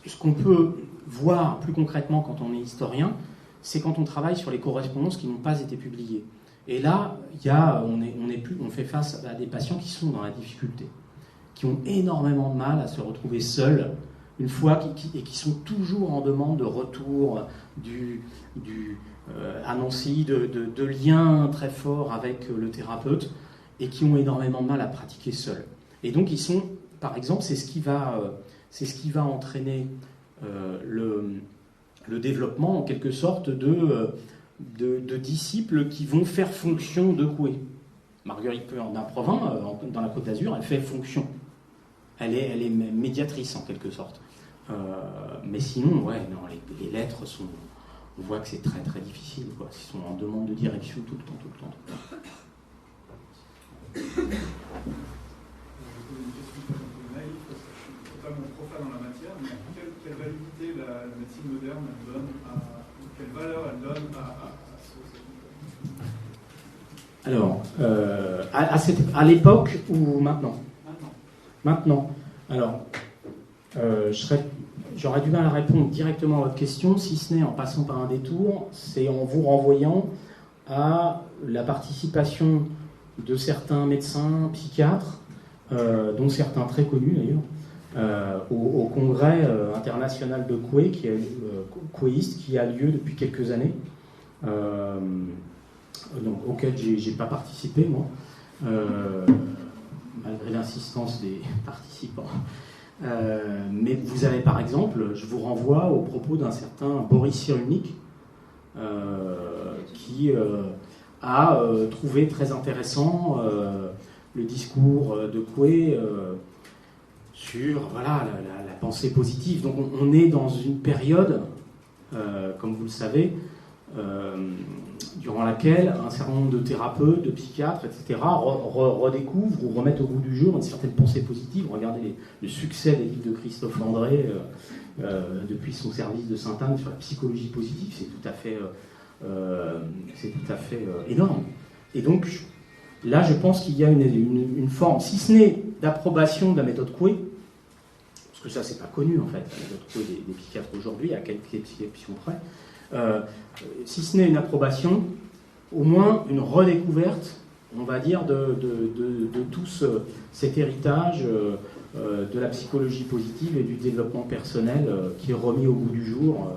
Ce qu'on peut voir plus concrètement quand on est historien, c'est quand on travaille sur les correspondances qui n'ont pas été publiées. Et là, on fait face à des patients qui sont dans la difficulté, qui ont énormément de mal à se retrouver seuls, une fois, et qui sont toujours en demande de retour à Nancy, de liens très forts avec le thérapeute, et qui ont énormément de mal à pratiquer seuls. Et donc ils sont, par exemple, c'est ce qui va entraîner le développement, en quelque sorte, de disciples qui vont faire fonction de Coué. Marguerite Burnat-Provins, dans la Côte d'Azur, elle fait fonction. Elle est médiatrice, en quelque sorte. Mais sinon, les lettres sont... On voit que c'est très très difficile, quoi. Ils sont en demande de direction tout le temps. Je vais poser une question un peu naïve, parce que je suis totalement profane dans la matière, mais quelle validité la médecine moderne donne quelle valeur elle donne à cette méthode ? Alors, à l'époque ou maintenant? Maintenant. Alors, j'aurais du mal à répondre directement à votre question, si ce n'est en passant par un détour, c'est en vous renvoyant à la participation de certains médecins, psychiatres, dont certains très connus d'ailleurs, au congrès international de Coué, Couéiste, qui a lieu depuis quelques années, donc, auquel j'ai pas participé, moi, malgré l'insistance des participants. Mais vous avez par exemple, je vous renvoie au propos d'un certain Boris Cyrulnik, qui a trouvé très intéressant le discours de Coué sur voilà, la pensée positive. Donc on est dans une période, comme vous le savez, durant laquelle un certain nombre de thérapeutes, de psychiatres, etc., redécouvrent ou remettent au goût du jour une certaine pensée positive. Regardez le succès des livres de Christophe André depuis son service de Sainte-Anne sur la psychologie positive, c'est tout à fait énorme. Et donc, là, je pense qu'il y a une forme, si ce n'est d'approbation de la méthode Coué, parce que ça, c'est pas connu, en fait, la méthode Coué des psychiatres aujourd'hui, à quelques exceptions près, si ce n'est une approbation, au moins une redécouverte, on va dire, de tout cet héritage de la psychologie positive et du développement personnel qui est remis au goût du jour.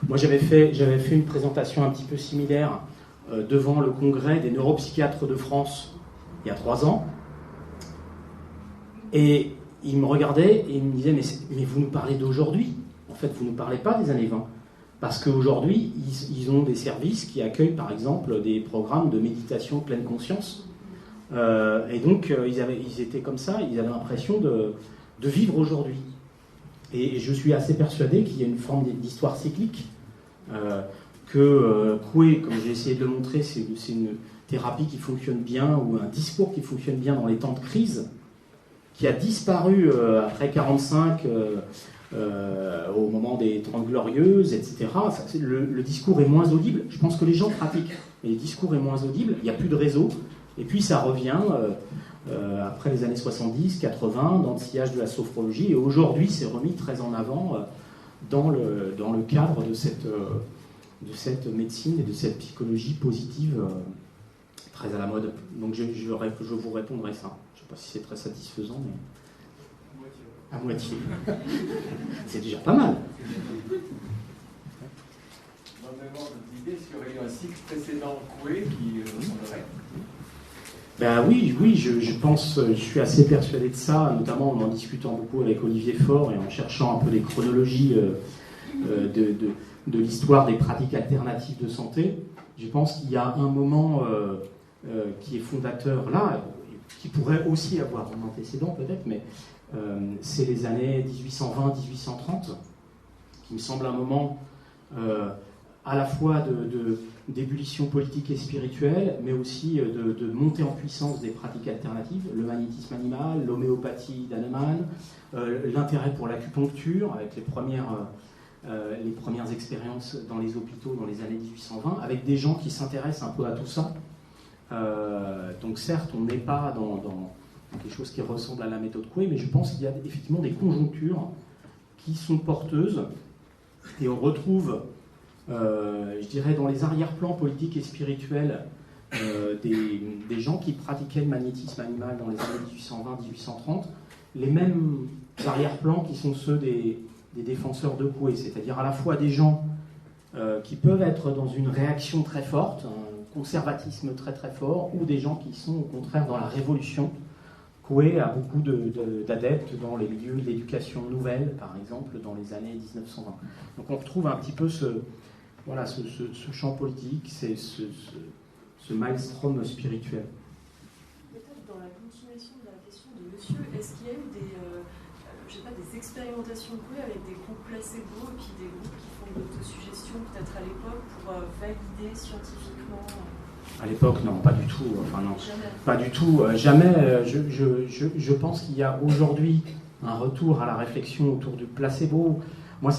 Moi, j'avais fait une présentation un petit peu similaire devant le congrès des neuropsychiatres de France il y a 3 ans. Et ils me regardaient et ils me disaient mais vous nous parlez d'aujourd'hui. En fait, vous ne nous parlez pas des années 20. Parce qu'aujourd'hui, ils ont des services qui accueillent, par exemple, des programmes de méditation pleine conscience. Et donc, ils étaient comme ça, ils avaient l'impression de vivre aujourd'hui. Et je suis assez persuadé qu'il y a une forme d'histoire cyclique, que Coué, comme j'ai essayé de le montrer, c'est une thérapie qui fonctionne bien, ou un discours qui fonctionne bien dans les temps de crise, qui a disparu après 1945, au moment des 30 Glorieuses, etc. Le discours est moins audible. Je pense que les gens pratiquent, mais le discours est moins audible, il n'y a plus de réseau, et puis ça revient après les années 70, 80, dans le sillage de la sophrologie, et aujourd'hui c'est remis très en avant dans le cadre de cette médecine et de cette psychologie positive très à la mode. Donc je vous répondrai ça. Je ne sais pas si c'est très satisfaisant, mais... À moitié. C'est déjà pas mal. Dans le même ordre d'idée, s'il y aurait eu un cycle précédent Coué qui ressemblerait. Ben oui, je pense, je suis assez persuadé de ça, notamment en discutant beaucoup avec Olivier Faure et en cherchant un peu les chronologies de l'histoire des pratiques alternatives de santé. Je pense qu'il y a un moment qui est fondateur là, qui pourrait aussi avoir un antécédent peut-être, mais c'est les années 1820-1830, qui me semble un moment à la fois d'ébullition politique et spirituelle, mais aussi de montée en puissance des pratiques alternatives, le magnétisme animal, l'homéopathie d'Hahnemann, l'intérêt pour l'acupuncture, avec les premières expériences dans les hôpitaux dans les années 1820, avec des gens qui s'intéressent un peu à tout ça. Donc certes, on n'est pas dans quelque chose qui ressemble à la méthode Coué, mais je pense qu'il y a effectivement des conjonctures qui sont porteuses, et on retrouve, je dirais, dans les arrière-plans politiques et spirituels des gens qui pratiquaient le magnétisme animal dans les années 1820-1830, les mêmes arrière-plans qui sont ceux des défenseurs de Coué, c'est-à-dire à la fois des gens qui peuvent être dans une réaction très forte, un conservatisme très très fort, ou des gens qui sont au contraire dans la révolution. Coué a beaucoup d'adeptes dans les milieux de l'éducation nouvelle, par exemple, dans les années 1920. Donc on retrouve un petit peu ce champ politique, ce maelstrom spirituel. Peut-être dans la continuation de la question de monsieur, est-ce qu'il y a eu des expérimentations Coué avec des groupes placebo et puis des groupes qui font de l'autosuggestion peut-être à l'époque pour valider scientifiquement À l'époque, non, pas du tout. Enfin, non, pas du tout. Jamais. Je pense qu'il y a aujourd'hui un retour à la réflexion autour du placebo. Moi,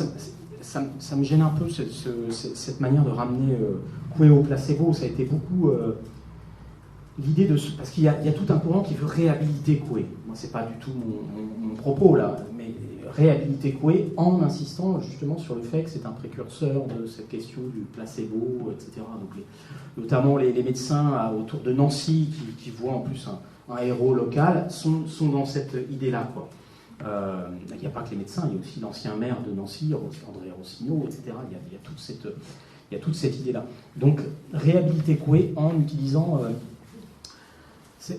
ça me gêne un peu cette manière de ramener Coué au placebo. Ça a été beaucoup l'idée de... Parce qu'il y a tout un courant qui veut réhabiliter Coué. Moi, c'est pas du tout mon propos, là, mais réhabiliter Coué en insistant justement sur le fait que c'est un précurseur de cette question du placebo, etc. Donc notamment les médecins autour de Nancy qui voient en plus un héros local sont dans cette idée-là, quoi. Il n'y a pas que les médecins, il y a aussi l'ancien maire de Nancy, André Rossignol, etc. Il y a toute cette idée-là. Donc réhabiliter Coué en utilisant...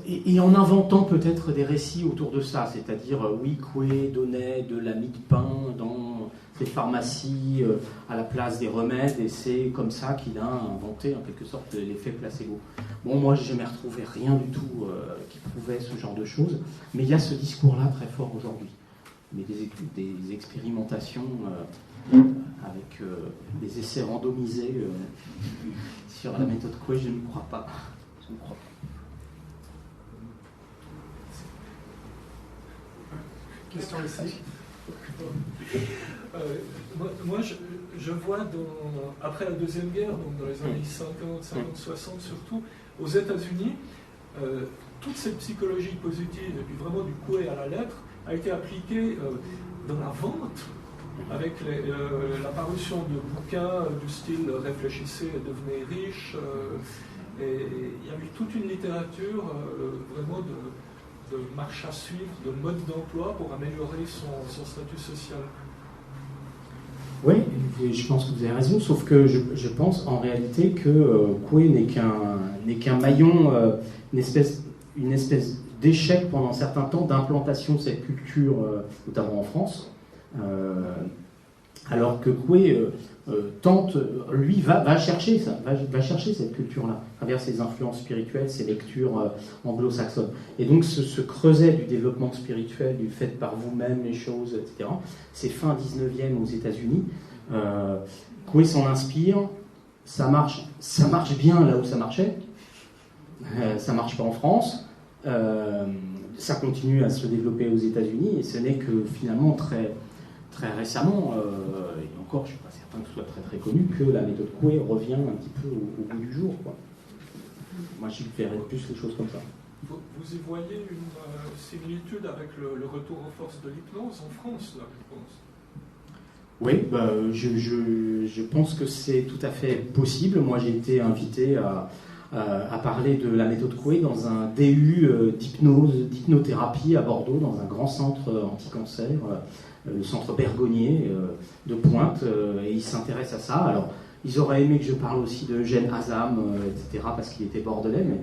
et en inventant peut-être des récits autour de ça, c'est-à-dire, oui, Coué donnait de la mie de pain dans ses pharmacies à la place des remèdes, et c'est comme ça qu'il a inventé en quelque sorte l'effet placebo. Bon, moi, j'ai jamais retrouvé rien du tout qui prouvait ce genre de choses, mais il y a ce discours-là très fort aujourd'hui. Mais des expérimentations avec des essais randomisés sur la méthode Coué, je ne crois pas. Je ne crois pas. Question ici. Moi, je vois après la Deuxième Guerre, donc dans les années 50, 60 surtout, aux États-Unis, toute cette psychologie positive, et puis vraiment du Coué à la lettre, a été appliquée dans la vente, avec l'apparition de bouquins du style « Réfléchissez et devenez riche ». Et il y a eu toute une littérature vraiment de marche à suivre, de mode d'emploi pour améliorer son statut social. Oui, je pense que vous avez raison, sauf que je pense en réalité que Coué n'est qu'un maillon, une espèce d'échec pendant un certain temps d'implantation de cette culture, notamment en France, alors que Coué tente, lui, va chercher ça, va chercher cette culture-là, à travers ses influences spirituelles, ses lectures anglo-saxonnes. Et donc ce creuset du développement spirituel, du fait par vous-même les choses, etc., c'est fin 19e aux États-Unis. Coué s'en inspire, ça marche bien là où ça marchait, ça marche pas en France, ça continue à se développer aux États-Unis, et ce n'est que finalement très récemment, et encore je ne suis pas certain que ce soit très connu, que la méthode Coué revient un petit peu au bout du jour, quoi. Moi je verrais plus les choses comme ça. Vous y voyez une similitude avec le retour en force de l'hypnose en France, là, je pense? Oui, je pense que c'est tout à fait possible. Moi j'ai été invité à parler de la méthode Coué dans un DU d'hypnothérapie à Bordeaux, dans un grand centre anti-cancer, le centre Bergonier de Pointe, et ils s'intéressent à ça. Alors, ils auraient aimé que je parle aussi de Eugène Hazam, etc., parce qu'il était bordelais, mais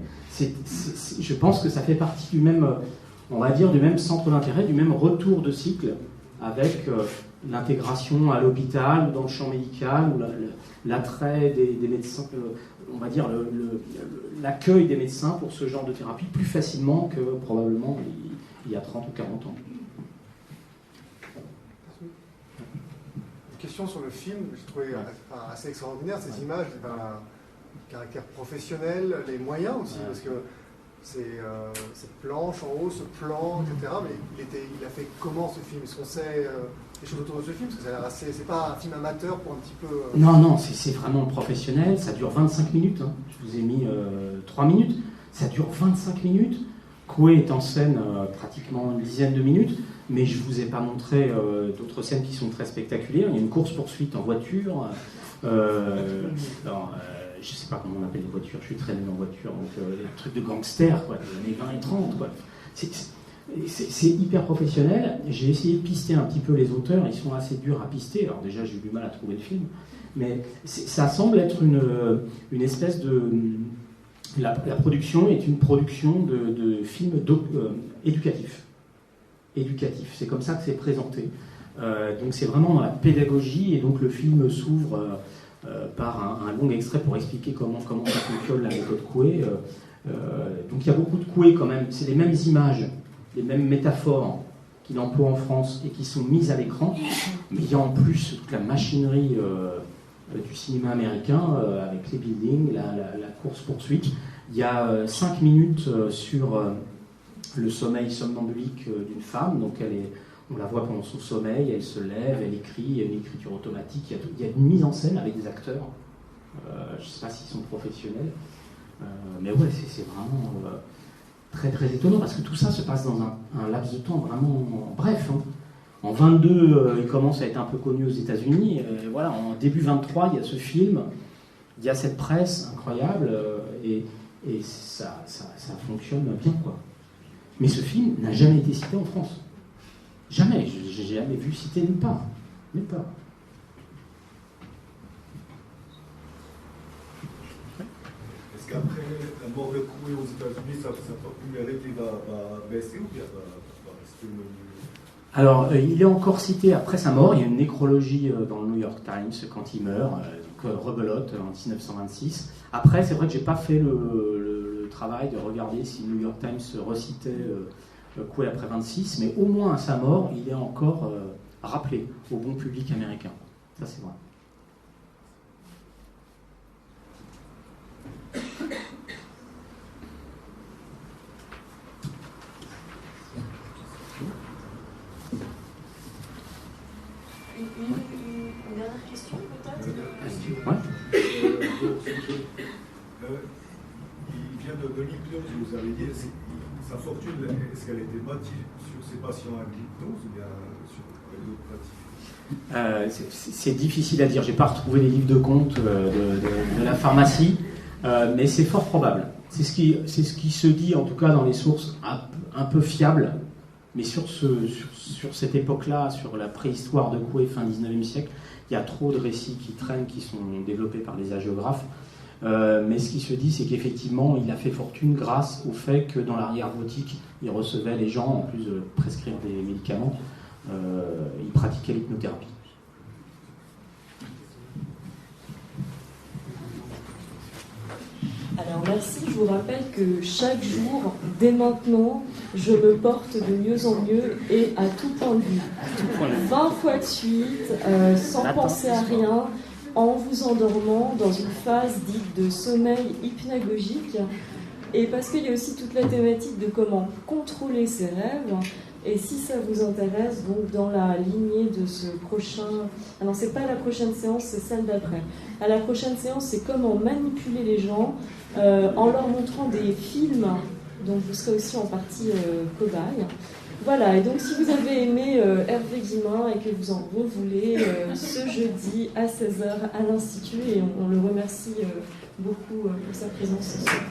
je pense que ça fait partie du même, on va dire, du même centre d'intérêt, du même retour de cycle, avec l'intégration à l'hôpital, ou dans le champ médical, ou l'attrait des médecins, on va dire l'accueil des médecins pour ce genre de thérapie plus facilement que probablement il y a 30 ou 40 ans. Question sur le film, j'ai trouvé assez extraordinaire ces images, le caractère professionnel, les moyens aussi, parce que c'est cette planche en haut, ce plan, etc. Mais il a fait comment ce film? Est-ce qu'on sait les choses autour de ce film? Parce que ça a l'air assez. C'est pas un film amateur pour un petit peu. Non, c'est vraiment professionnel. Ça dure 25 minutes. Hein. Je vous ai mis 3 minutes. Ça dure 25 minutes. Coué est en scène pratiquement une dizaine de minutes. Mais je ne vous ai pas montré d'autres scènes qui sont très spectaculaires. Il y a une course-poursuite en voiture. Je ne sais pas comment on appelle les voitures, je suis très nul en voiture. Donc, les trucs de gangsters, quoi, des années 20 et 30. Quoi. C'est hyper professionnel. J'ai essayé de pister un petit peu les auteurs. Ils sont assez durs à pister. Alors déjà, j'ai eu du mal à trouver le film. Mais ça semble être une espèce de... La production est une production de films éducatifs. C'est comme ça que c'est présenté. Donc c'est vraiment dans la pédagogie, et donc le film s'ouvre par un long extrait pour expliquer comment ça fonctionne la méthode Coué. Donc il y a beaucoup de Coué quand même, c'est les mêmes images, les mêmes métaphores qu'il emploie en France et qui sont mises à l'écran, mais il y a en plus toute la machinerie du cinéma américain avec les buildings, la course-poursuite. Il y a 5 minutes sur... le sommeil somnambulique d'une femme, donc elle est On la voit pendant son sommeil, elle se lève, elle écrit, il y a une écriture automatique, il y a une mise en scène avec des acteurs. Je ne sais pas s'ils sont professionnels, mais ouais, c'est vraiment très très étonnant parce que tout ça se passe dans un laps de temps vraiment bref. Hein. En 22, il commence à être un peu connu aux États-Unis. Voilà, en début 23, il y a ce film, il y a cette presse incroyable et ça fonctionne bien, quoi. Mais ce film n'a jamais été cité en France. Jamais. J'ai jamais vu citer nulle part. Nulle part. Est-ce qu'après la mort de Coué aux États-Unis, sa popularité va baisser ou bien va rester le même? Alors, il est encore cité après sa mort. Il y a une nécrologie dans le New York Times quand il meurt, donc rebelote en 1926. Après, c'est vrai que j'ai pas fait le travail de regarder si le New York Times recitait Coué après 26, mais au moins à sa mort, il est encore rappelé au bon public américain. Ça, c'est vrai. Une dernière question, peut-être? Ouais. Il vient de l'hypnose, vous avez dit, sa fortune, est-ce qu'elle était bâtie sur ses patients avec l'hypnose ou bien avec d'autres pratiques? C'est difficile à dire. J'ai pas retrouvé les livres de compte de la pharmacie, mais c'est fort probable. C'est ce qui se dit, en tout cas, dans les sources un peu fiables. Mais sur cette époque-là, sur la préhistoire de Coué, fin 19e siècle, il y a trop de récits qui traînent, qui sont développés par les hagiographes. Mais ce qui se dit, c'est qu'effectivement, il a fait fortune grâce au fait que dans l'arrière-gothique, il recevait les gens, en plus de prescrire des médicaments, il pratiquait l'hypnothérapie. Alors merci, je vous rappelle que chaque jour, dès maintenant, je me porte de mieux en mieux et à tout point de vue. 20 fois de suite, sans penser à rien, en vous endormant dans une phase dite de sommeil hypnagogique. Et parce qu'il y a aussi toute la thématique de comment contrôler ses rêves. Et si ça vous intéresse, donc dans la lignée de ce prochain... Ah non, c'est pas la prochaine séance, c'est celle d'après. À la prochaine séance, c'est comment manipuler les gens en leur montrant des films. Donc vous serez aussi en partie cobaye. Voilà, et donc si vous avez aimé Hervé Guillemin et que vous en voulez, ce jeudi à 16h à l'Institut, et on le remercie beaucoup pour sa présence ce soir.